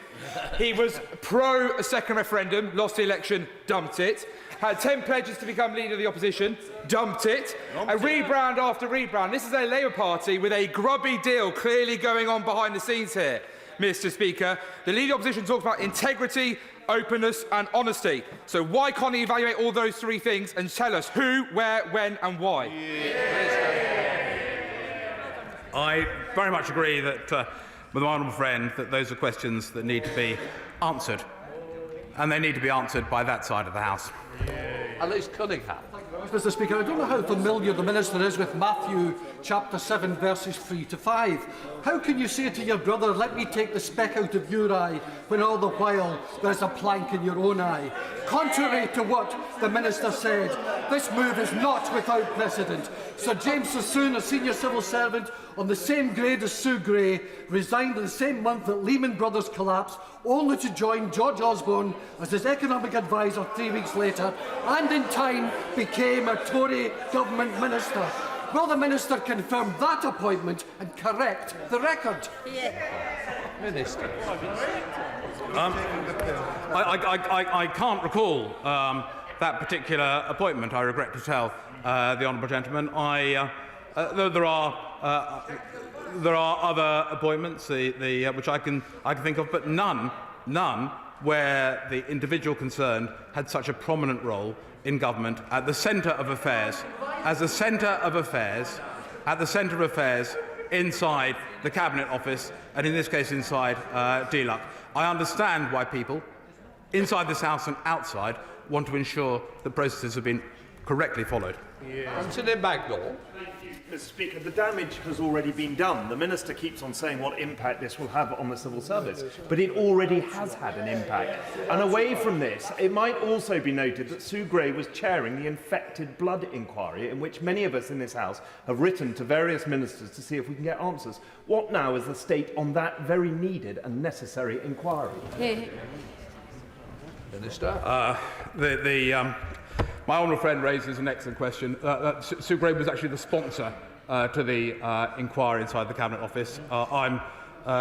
He was pro a second referendum, lost the election, dumped it. Had 10 pledges to become Leader of the Opposition, dumped it. A rebrand after rebrand. This is a Labour Party with a grubby deal clearly going on behind the scenes here, Mr. Speaker. The Leader of the Opposition talks about integrity, openness and honesty. So why can't he evaluate all those three things and tell us who, where, when and why? I very much agree that, with my honourable friend, that those are questions that need to be answered. And they need to be answered by that side of the House. Alice Cunningham. Mr. Speaker, I don't know how familiar the Minister is with Matthew chapter 7 verses 3 to 5. How can you say to your brother, let me take the speck out of your eye, when all the while there's a plank in your own eye? Contrary to what the Minister said, this move is not without precedent. Sir James Sassoon, a senior civil servant on the same grade as Sue Gray, resigned in the same month that Lehman Brothers collapsed, only to join George Osborne as his economic advisor 3 weeks later, and in time became a Tory government minister. Will the Minister confirm that appointment and correct the record? Minister. I can't recall that particular appointment, I regret to tell the honourable gentleman. There are other appointments which I can think of, but none where the individual concerned had such a prominent role in government at the centre of affairs, at the centre of affairs inside the Cabinet Office, and in this case inside DLUC. I understand why people, inside this House and outside, want to ensure that processes have been correctly followed. Anthony Bagdell. Mr. Speaker, the damage has already been done. The Minister keeps on saying what impact this will have on the civil service, but it already has had an impact. And away from this, it might also be noted that Sue Gray was chairing the infected blood inquiry, in which many of us in this House have written to various ministers to see if we can get answers. What now is the state on that very needed and necessary inquiry? Minister? My honourable friend raises an excellent question. Sue Gray was actually the sponsor to the inquiry inside the Cabinet Office. I'm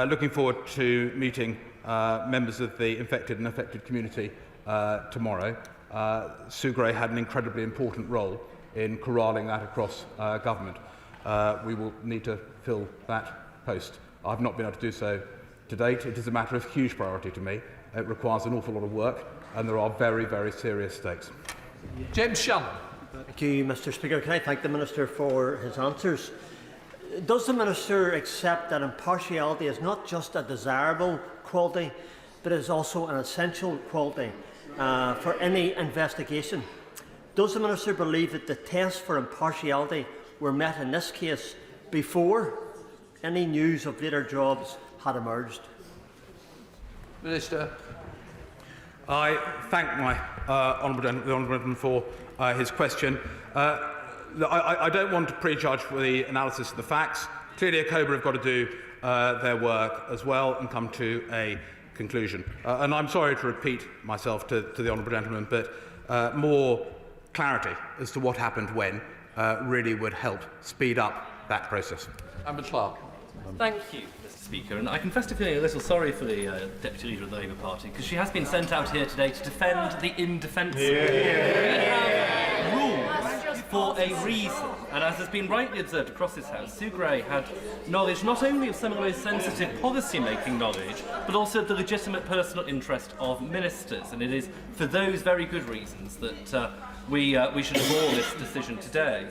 looking forward to meeting members of the infected and affected community tomorrow. Sue Gray had an incredibly important role in corralling that across government. We will need to fill that post. I've not been able to do so to date. It is a matter of huge priority to me. It requires an awful lot of work, and there are very, very serious stakes. James Shannon. Thank you, Mr. Speaker. Can I thank the Minister for his answers? Does the Minister accept that impartiality is not just a desirable quality, but is also an essential quality for any investigation? Does the Minister believe that the tests for impartiality were met in this case before any news of later jobs had emerged? Minister. I thank my honourable gentleman for his question. I don't want to prejudge the analysis of the facts. Clearly, ACOBA have got to do their work as well and come to a conclusion. And I'm sorry to repeat myself to the honourable gentleman, but more clarity as to what happened when really would help speed up that process. Amber Clark. Thank you, Mr. Speaker. And I confess to feeling a little sorry for the Deputy Leader of the Labour Party, because she has been sent out here today to defend the indefensible. We have rules for a reason, and as has been rightly observed across this House, Sue Gray had knowledge not only of some of the most sensitive policy-making knowledge, but also of the legitimate personal interest of ministers. And it is for those very good reasons that we should abhor this decision today.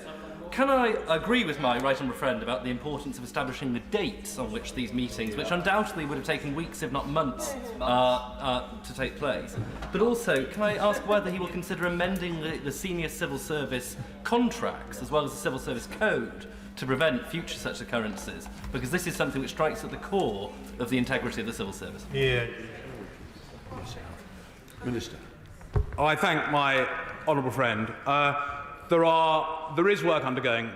Can I agree with my right honourable friend about the importance of establishing the dates on which these meetings, which undoubtedly would have taken weeks, if not months, to take place? But also, can I ask whether he will consider amending the senior civil service contracts, as well as the civil service code, to prevent future such occurrences? Because this is something which strikes at the core of the integrity of the civil service. Minister. I thank my honourable friend. There is work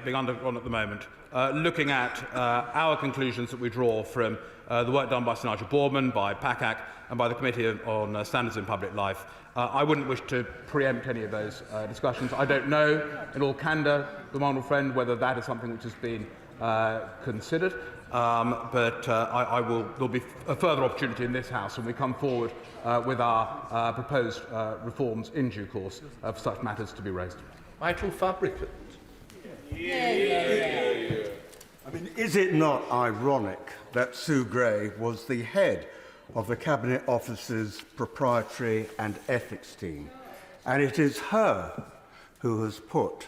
being undergone at the moment, looking at our conclusions that we draw from the work done by Sir Nigel Boardman, by PACAC and by the Committee on Standards in Public Life. I wouldn't wish to preempt any of those discussions. I don't know, in all candour, the honourable friend, whether that is something which has been considered, but there'll be a further opportunity in this House when we come forward with our proposed reforms in due course for such matters to be raised. Michael Fabricant. I mean, is it not ironic that Sue Gray was the head of the Cabinet Office's proprietary and ethics team, and it is her who has put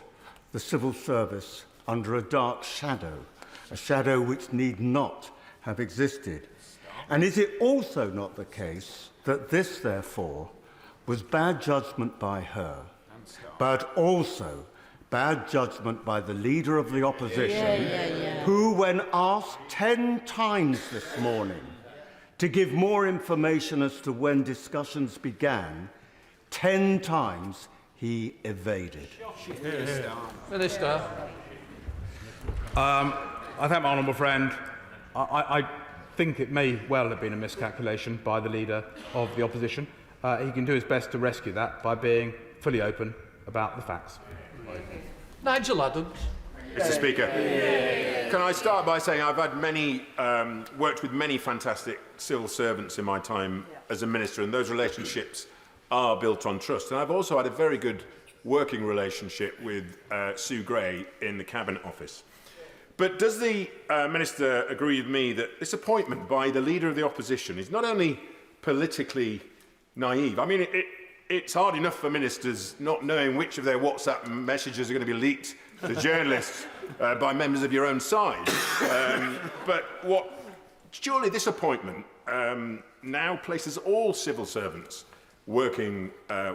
the civil service under a dark shadow, a shadow which need not have existed? And is it also not the case that this, therefore, was bad judgment by her, but also bad judgment by the Leader of the Opposition, who, when asked 10 times this morning to give more information as to when discussions began, 10 times he evaded? Minister. I thank my honourable friend. I think it may well have been a miscalculation by the Leader of the Opposition. He can do his best to rescue that by being fully open about the facts. Nigel Adams. Mr. Speaker, can I start by saying I've had worked with many fantastic civil servants in my time as a minister, and those relationships are built on trust. And I've also had a very good working relationship with Sue Gray in the Cabinet Office. But does the Minister agree with me that this appointment by the Leader of the Opposition is not only politically naive? I mean, it's hard enough for ministers not knowing which of their WhatsApp messages are going to be leaked to journalists by members of your own side. Surely this appointment now places all civil servants working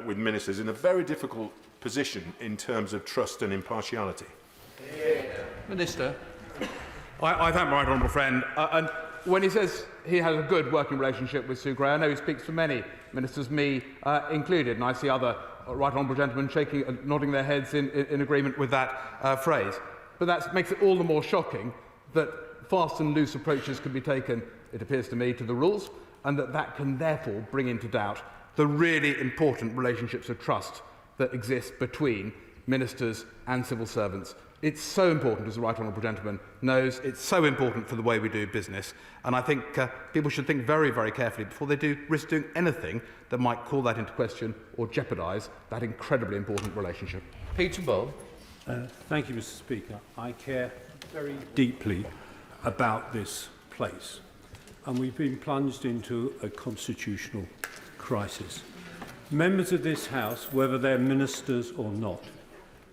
with ministers in a very difficult position in terms of trust and impartiality. Minister. I thank my right honourable friend. And when he says he has a good working relationship with Sue Gray, I know he speaks for many ministers, me included, and I see other right honourable gentlemen shaking and nodding their heads in agreement with that phrase. But that makes it all the more shocking that fast and loose approaches can be taken, it appears to me, to the rules, and that can therefore bring into doubt the really important relationships of trust that exist between ministers and civil servants. It's so important, as the right honourable gentleman knows, it's so important for the way we do business, and I think people should think very, very carefully before they risk doing anything that might call that into question or jeopardise that incredibly important relationship. Peter Bull. Thank you, Mr. Speaker. I care very deeply about this place, and we've been plunged into a constitutional crisis. Members of this House, whether they're ministers or not,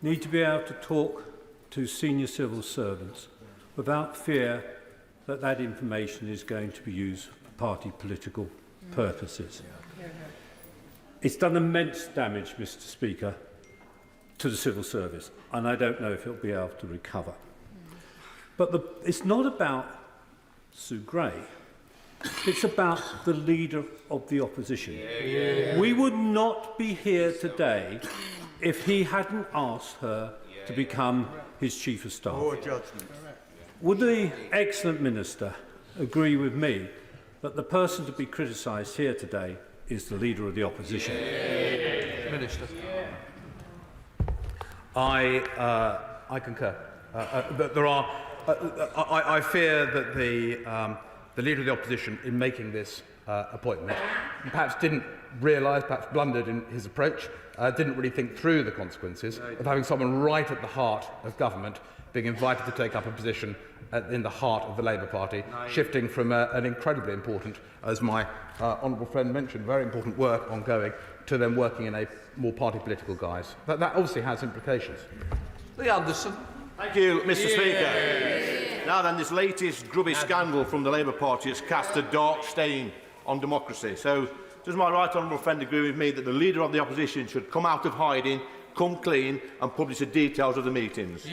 need to be able to talk to senior civil servants without fear that that information is going to be used for party political purposes. It's done immense damage, Mr. Speaker, to the civil service, and I don't know if it'll be able to recover. But it's not about Sue Gray. It's about the leader of the opposition. We would not be here today if he hadn't asked her to become his Chief of Staff. Would the excellent Minister agree with me that the person to be criticised here today is the Leader of the Opposition? Minister. I concur. I fear that the Leader of the Opposition, in making this appointment, perhaps didn't realise, perhaps blundered in his approach, didn't really think through the consequences of having someone right at the heart of government being invited to take up a position in the heart of the Labour Party, shifting from an incredibly important, as my honourable friend mentioned, very important work ongoing, to then working in a more party political guise. That obviously has implications. Lee Anderson. Thank you, Mr. Speaker. Now then, this latest grubby scandal from the Labour Party has cast a dark stain on democracy. So, does my right honourable friend agree with me that the Leader of the Opposition should come out of hiding, come clean and publish the details of the meetings?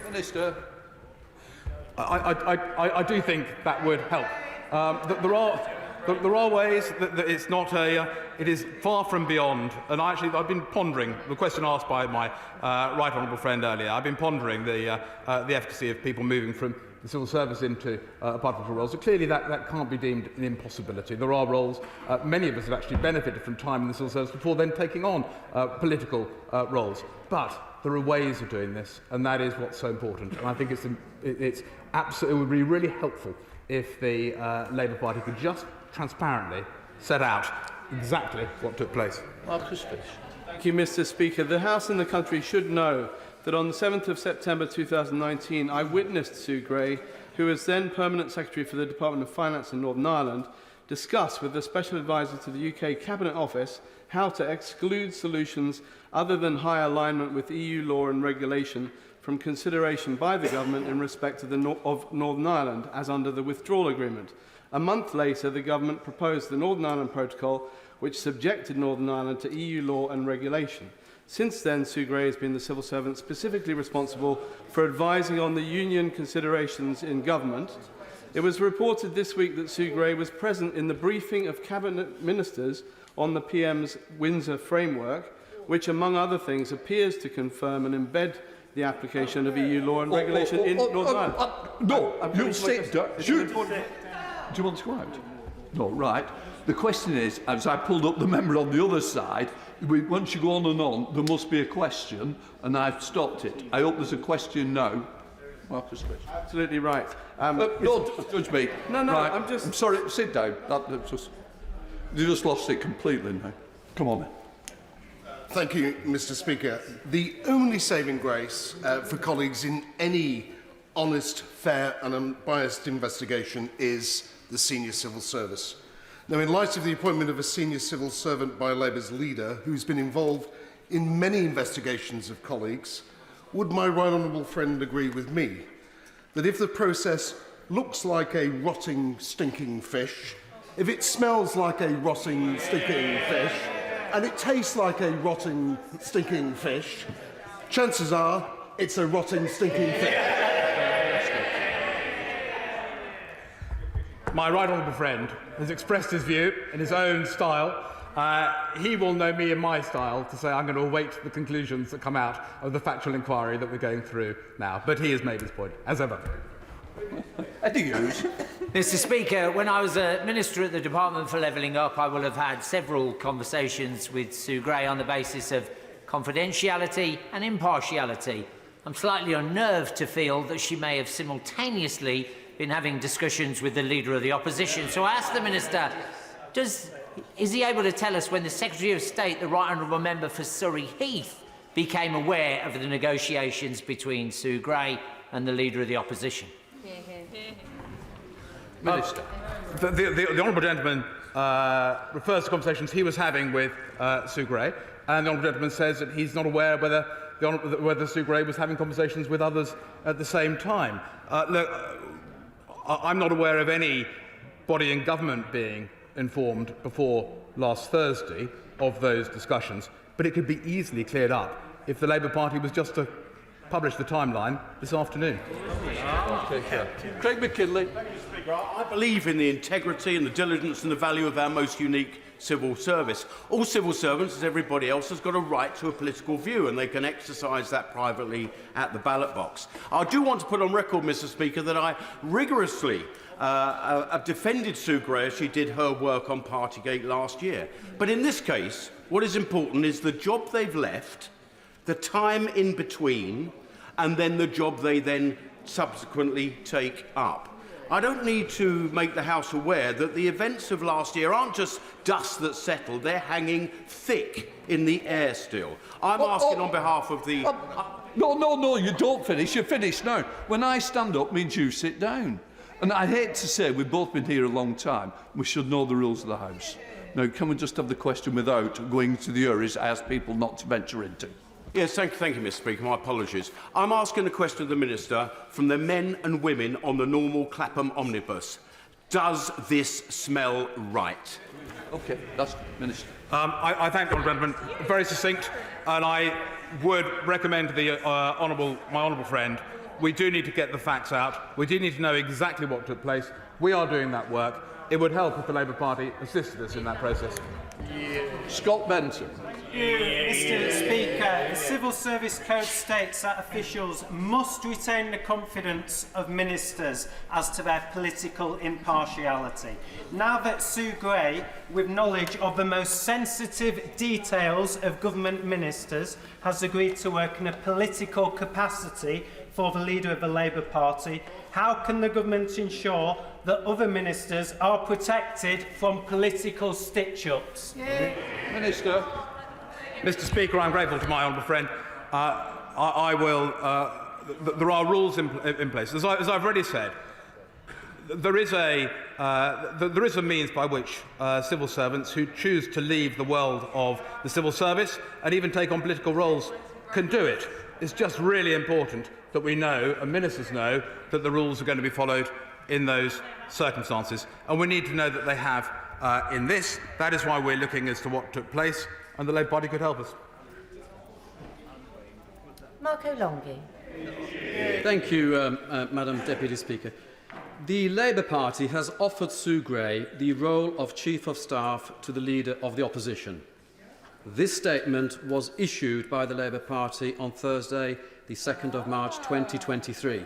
Minister. I do think that would help. There are ways that it's not it is far from beyond, and I've been pondering the question asked by my right honourable friend earlier. I've been pondering the efficacy of people moving from the civil service into parliamentary roles. So clearly that can't be deemed an impossibility. There are roles, many of us have actually benefited from time in the civil service before then taking on political roles. But there are ways of doing this, and that is what's so important. And I think it would be really helpful if the Labour Party could just transparently set out exactly what took place. Marcus Fish. Thank you, Mr. Speaker. The House and the country should know that on the 7th of September 2019, I witnessed Sue Gray, who was then Permanent Secretary for the Department of Finance in Northern Ireland, discuss with the Special Advisor to the UK Cabinet Office how to exclude solutions other than high alignment with EU law and regulation from consideration by the government in respect of Northern Ireland, as under the withdrawal agreement. A month later, the government proposed the Northern Ireland Protocol, which subjected Northern Ireland to EU law and regulation. Since then, Sue Gray has been the civil servant specifically responsible for advising on the union considerations in government. It was reported this week that Sue Gray was present in the briefing of cabinet ministers on the PM's Windsor framework, which, among other things, appears to confirm and embed the application of EU law and regulation in Northern Ireland. No, you sit down. Do you want to go out? No, right. The question is, as I pulled up the member on the other side, once you go on, there must be a question, and I've stopped it. I hope there's a question now. Marcus Fish. Absolutely right. No, judge me. No, right. I'm sorry, sit down. You just lost it completely now. Come on then. Thank you, Mr. Speaker. The only saving grace for colleagues in any honest, fair and unbiased investigation is the senior civil service. Now, in light of the appointment of a senior civil servant by Labour's leader, who's been involved in many investigations of colleagues, would my right honourable friend agree with me that if the process looks like a rotting, stinking fish, if it smells like a rotting, stinking fish, and it tastes like a rotting, stinking fish, chances are it's a rotting, stinking fish. My right honourable friend has expressed his view in his own style. He will know me in my style to say I'm going to await the conclusions that come out of the factual inquiry that we're going through now. But he has made his point, as ever. Mr. Speaker, when I was a Minister at the Department for Levelling Up, I will have had several conversations with Sue Gray on the basis of confidentiality and impartiality. I'm slightly unnerved to feel that she may have simultaneously been having discussions with the Leader of the Opposition. So I ask the Minister, is he able to tell us when the Secretary of State, the Right Honourable Member for Surrey Heath, became aware of the negotiations between Sue Gray and the Leader of the Opposition? Minister. The honourable gentleman refers to conversations he was having with Sue Gray, and the honourable gentleman says that he's not aware whether Sue Gray was having conversations with others at the same time. Look, I'm not aware of any body in government being informed before last Thursday of those discussions, but it could be easily cleared up if the Labour Party was just to publish the timeline this afternoon. Craig McKinley. I believe in the integrity and the diligence and the value of our most unique civil service. All civil servants, as everybody else, has got a right to a political view, and they can exercise that privately at the ballot box. I do want to put on record, Mr. Speaker, that I rigorously have defended Sue Gray as she did her work on Partygate last year. But in this case, what is important is the job they've left, the time in between, and then the job they then subsequently take up. I don't need to make the House aware that the events of last year aren't just dust that's settled, they're hanging thick in the air still. I'm asking on behalf of the... No, you don't finish. You're finished now. When I stand up means you sit down. And I hate to say we've both been here a long time. We should know the rules of the House. Now, can we just have the question without going to the areas I ask people not to venture into? Yes, thank you, Mr. Speaker. My apologies. I'm asking a question of the Minister from the men and women on the normal Clapham omnibus. Does this smell right? OK, that's Minister. I thank the honourable gentleman. Very succinct, and I would recommend to the my honourable friend, we do need to get the facts out. We do need to know exactly what took place. We are doing that work. It would help if the Labour Party assisted us in that process. Scott Benson. Mr. Speaker, the Civil Service Code states that officials must retain the confidence of ministers as to their political impartiality. Now that Sue Gray, with knowledge of the most sensitive details of government ministers, has agreed to work in a political capacity for the Leader of the Labour Party, how can the government ensure that other ministers are protected from political stitch-ups? Minister. Mr. Speaker, I'm grateful to my honourable friend. I will. There are rules in place. As I've already said, there is a means by which civil servants who choose to leave the world of the civil service and even take on political roles can do it. It's just really important that we know, and ministers know, that the rules are going to be followed in those circumstances. And we need to know that they have in this. That is why we're looking as to what took place, and the Labour Party could help us. Marco Longhi. Thank you, Madam Deputy Speaker. The Labour Party has offered Sue Gray the role of Chief of Staff to the Leader of the Opposition. This statement was issued by the Labour Party on Thursday, the 2nd of March 2023.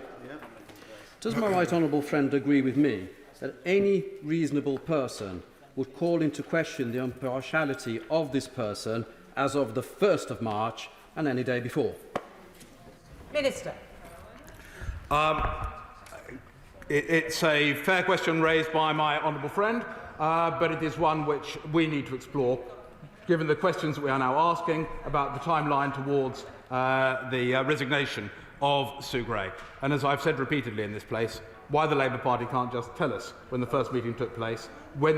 Does my right honourable friend agree with me that any reasonable person would call into question the impartiality of this person as of the 1st of March and any day before? Minister. It's a fair question raised by my honourable friend, but it is one which we need to explore, given the questions that we are now asking about the timeline towards the resignation of Sue Gray. And as I've said repeatedly in this place, why the Labour Party can't just tell us when the first meeting took place,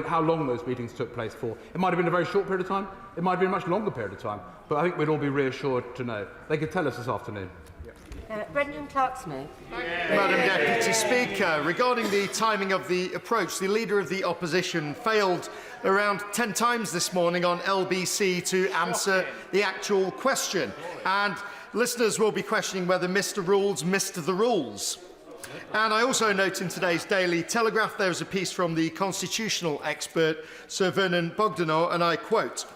how long those meetings took place for. It might have been a very short period of time, it might have been a much longer period of time, but I think we'd all be reassured to know. They could tell us this afternoon. Brendan Clark-Smith. Madam Deputy Speaker, regarding the timing of the approach, the Leader of the Opposition failed around 10 times this morning on LBC to answer the actual question. And listeners will be questioning whether Mr Rules missed the rules. And I also note in today's Daily Telegraph there was a piece from the constitutional expert Sir Vernon Bogdanor, and I quote,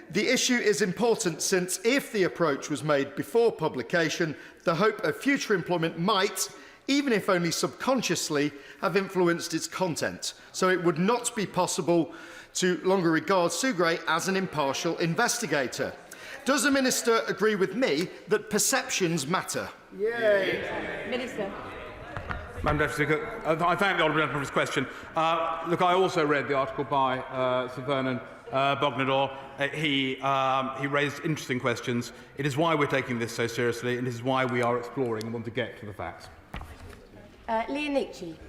"The issue is important since if the approach was made before publication, the hope of future employment might, even if only subconsciously, have influenced its content. So it would not be possible to longer regard Sue Gray as an impartial investigator." Does the Minister agree with me that perceptions matter? Yay. Minister. Madam Deputy Speaker, I thank the honourable gentleman for his question. Look, I also read the article by Sir Vernon Bogdanor. He raised interesting questions. It is why we're taking this so seriously, and it is why we are exploring and want to get to the facts. Leah Nietzsche.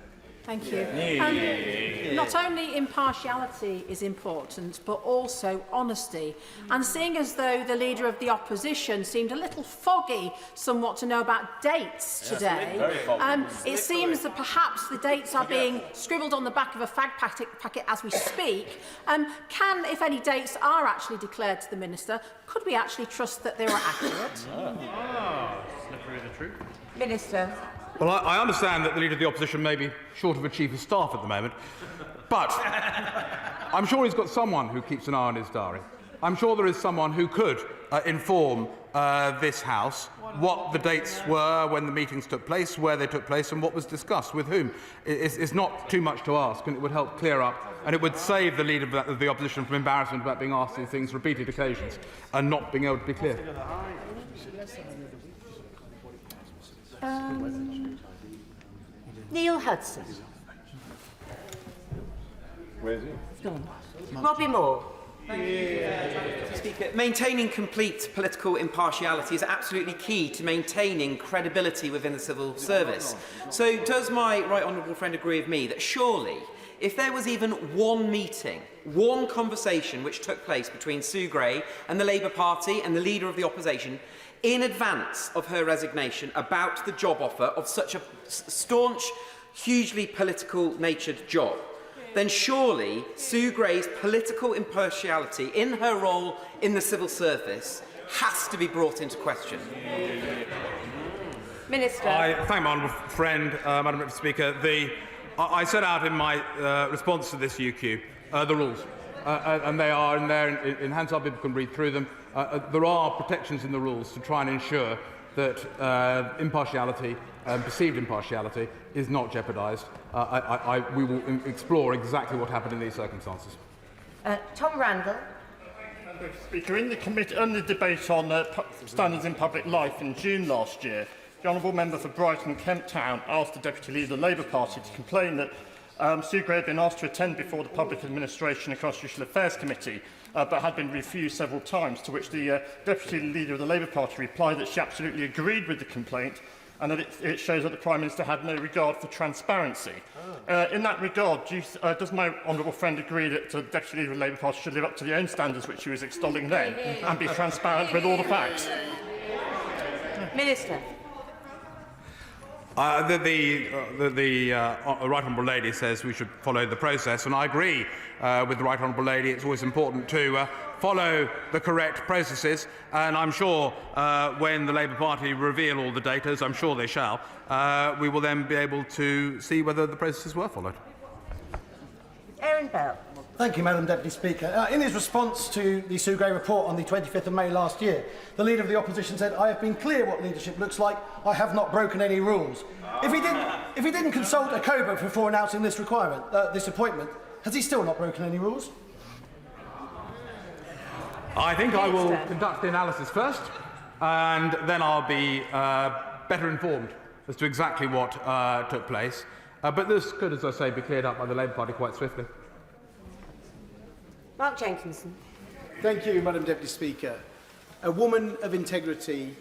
Thank you. Not only impartiality is important, but also honesty. And seeing as though the Leader of the Opposition seemed a little foggy somewhat to know about dates today, it seems that perhaps the dates are being scribbled on the back of a fag packet as we speak. Can, if any dates are actually declared to the Minister, could we actually trust that they were accurate? Slippery the truth. Minister. Well, I understand that the Leader of the Opposition may be short of a Chief of Staff at the moment, but I'm sure he's got someone who keeps an eye on his diary. I'm sure there is someone who could inform this House what the dates were when the meetings took place, where they took place, and what was discussed with whom. It's not too much to ask, and it would help clear up, and it would save the Leader of the Opposition from embarrassment about being asked these things repeated occasions and not being able to be clear. Neil Hudson. Where's he? Robbie Moore. Speaker, maintaining complete political impartiality is absolutely key to maintaining credibility within the civil service. So does my right honourable friend agree with me that surely, if there was even one meeting, one conversation which took place between Sue Gray and the Labour Party and the Leader of the Opposition in advance of her resignation about the job offer of such a staunch, hugely political-natured job, then surely Sue Gray's political impartiality in her role in the civil service has to be brought into question. Minister. I thank my honourable friend, Madam Deputy Speaker. I set out in my response to this UQ the rules, and they are in there in Hansard. People can read through them. There are protections in the rules to try and ensure that impartiality, perceived impartiality, is not jeopardised. We will explore exactly what happened in these circumstances. Tom Randall. Speaker, in the debate on standards in public life in June last year, the honourable member for Brighton Kent Town asked the Deputy Leader of the Labour Party to complain that Sue Gray had been asked to attend before the Public Administration and Constitutional Affairs Committee, but had been refused several times, to which the Deputy Leader of the Labour Party replied that she absolutely agreed with the complaint and that it shows that the Prime Minister had no regard for transparency. In that regard, does my honourable friend agree that the Deputy Leader of the Labour Party should live up to the own standards which she was extolling then and be transparent with all the facts? Minister. The Right Honourable Lady says we should follow the process, and I agree with the Right Honourable Lady. It's always important to follow the correct processes, and I'm sure when the Labour Party reveal all the data, as I'm sure they shall, we will then be able to see whether the processes were followed. Aaron Bell. Thank you, Madam Deputy Speaker. In his response to the Sue Gray report on the 25th of May last year, the Leader of the Opposition said, "I have been clear what leadership looks like. I have not broken any rules." If he didn't consult a COBA before announcing this this appointment, has he still not broken any rules? I think I will conduct the analysis first, and then I'll be better informed as to exactly what took place. But this could, as I say, be cleared up by the Labour Party quite swiftly. Mark Jenkinson. Thank you, Madam Deputy Speaker. A woman of integrity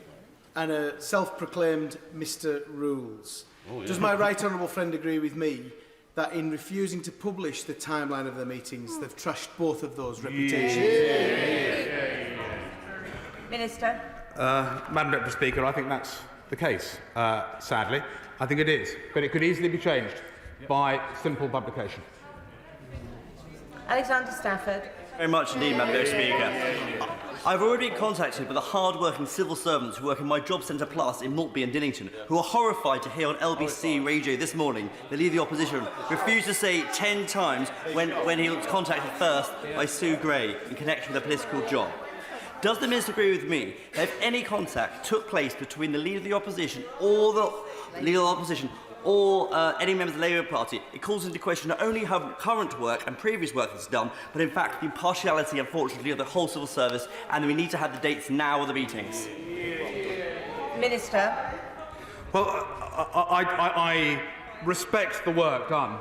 and a self-proclaimed Mr. Rules. Does my right honourable friend agree with me that in refusing to publish the timeline of the meetings, they've trashed both of those reputations? Minister. Madam Deputy Speaker, I think that's the case, sadly. I think it is, but it could easily be changed by simple publication. Alexander Stafford. Very much indeed, Madam Speaker. I've already been contacted by the hard-working civil servants who work in my Job Centre Plus in Maltby and Dillington, who are horrified to hear on LBC radio this morning the Leader of the Opposition refused to say 10 times when he was contacted first by Sue Gray in connection with a political job. Does the Minister agree with me that if any contact took place between the Leader of the Opposition or the Leader of the Opposition or any members of the Labour Party, it calls into question not only how current work and previous work is done, but in fact the impartiality, unfortunately, of the whole civil service, and we need to have the dates now of the meetings. Minister. Well, I respect the work done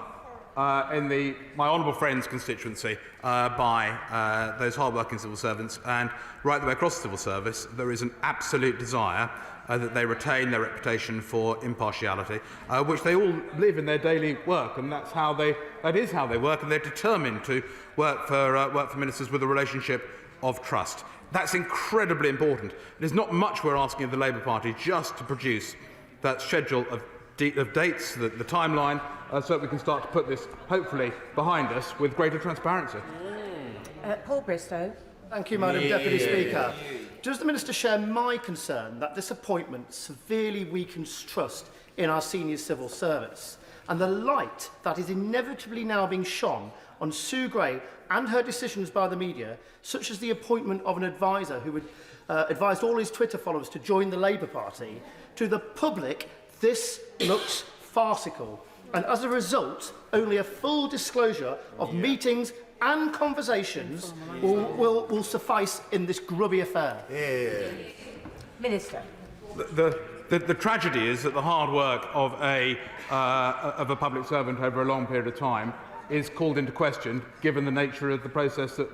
in my honourable friend's constituency by those hard-working civil servants, and right the way across the civil service there is an absolute desire that they retain their reputation for impartiality, which they all live in their daily work, and that is how they work, and they're determined to work for ministers with a relationship of trust. That's incredibly important. There's not much we're asking of the Labour Party, just to produce that schedule of dates, the timeline, so that we can start to put this, hopefully, behind us with greater transparency. Paul Bristow. Thank you, Madam Deputy Speaker. Does the Minister share my concern that this appointment severely weakens trust in our senior civil service, and the light that is inevitably now being shone on Sue Gray and her decisions by the media, such as the appointment of an advisor who would advised all his Twitter followers to join the Labour Party? To the public, this looks farcical, and as a result, only a full disclosure of meetings and conversations will suffice in this grubby affair. Minister. The tragedy is that the hard work of a public servant over a long period of time is called into question, given the nature of the process that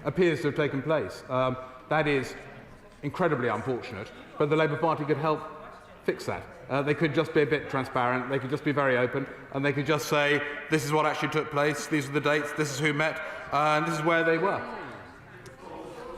appears to have taken place. That is incredibly unfortunate, but the Labour Party could help fix that. They could just be a bit transparent, they could just be very open, and they could just say, this is what actually took place, these are the dates, this is who met, and this is where they were.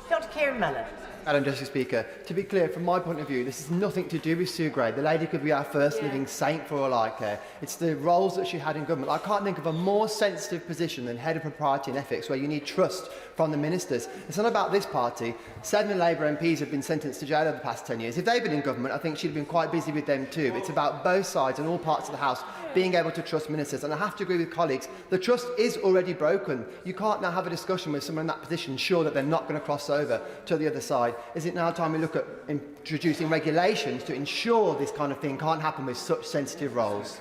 Dr. Kieran Mellon. Madam Deputy Speaker, to be clear, from my point of view, this is nothing to do with Sue Gray. The lady could be our first living saint for all I care. It's the roles that she had in government. I can't think of a more sensitive position than Head of Propriety and Ethics, where you need trust from the ministers. It's not about this party. 7 Labour MPs have been sentenced to jail over the past 10 years. If they'd been in government, I think she'd have been quite busy with them too. It's about both sides and all parts of the House being able to trust ministers. And I have to agree with colleagues, the trust is already broken. You can't now have a discussion with someone in that position, sure that they're not going to cross over to the other side. Is it now time we look at introducing regulations to ensure this kind of thing can't happen with such sensitive roles?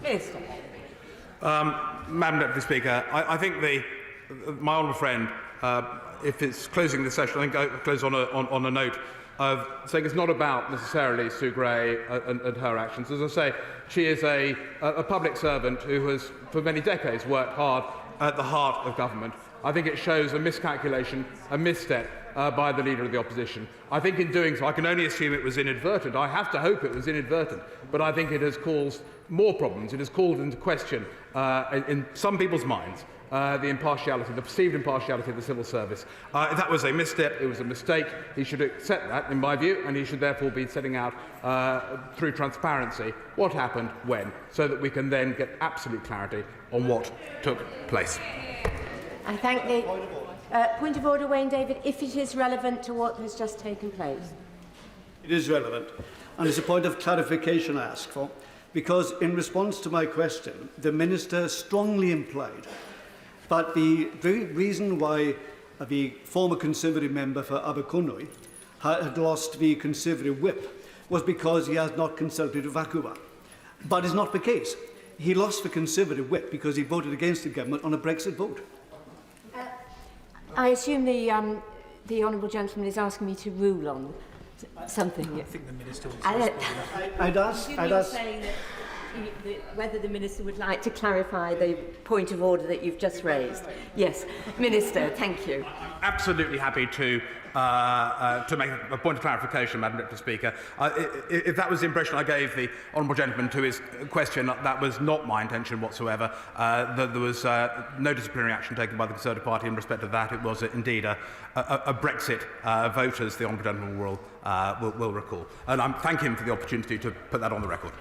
Minister. Madam Deputy Speaker, I think my honourable friend, if it's closing the session, I think I'll close on a note of saying it's not about necessarily Sue Gray and her actions. As I say, she is a public servant who has, for many decades, worked hard at the heart of government. I think it shows a miscalculation, a misstep by the Leader of the Opposition. I think in doing so, I can only assume it was inadvertent. I have to hope it was inadvertent, but I think it has caused more problems. It has called into question, in some people's minds, the impartiality, the perceived impartiality of the civil service. That was a misstep, it was a mistake. He should accept that, in my view, and he should therefore be setting out, through transparency, what happened when, so that we can then get absolute clarity on what took place. I thank the... point of order, Wayne David, if it is relevant to what has just taken place. It is relevant, and it's a point of clarification I ask for, because in response to my question, the Minister strongly implied that the very reason why the former Conservative member for Aberconwy had lost the Conservative whip was because he has not consulted with Vacuba. But it's not the case. He lost the Conservative whip because he voted against the government on a Brexit vote. I assume the honourable gentleman is asking me to rule on something. I think the Minister was... I'd ask... Saying that whether the Minister would like to clarify the point of order that you've just raised. Yes, Minister, thank you. Absolutely happy to make a point of clarification, Madam Deputy Speaker. If that was the impression I gave the honourable gentleman to his question, that was not my intention whatsoever. There was no disciplinary action taken by the Conservative Party in respect of that. It was indeed a Brexit vote, as the honourable gentleman will recall. And I thank him for the opportunity to put that on the record.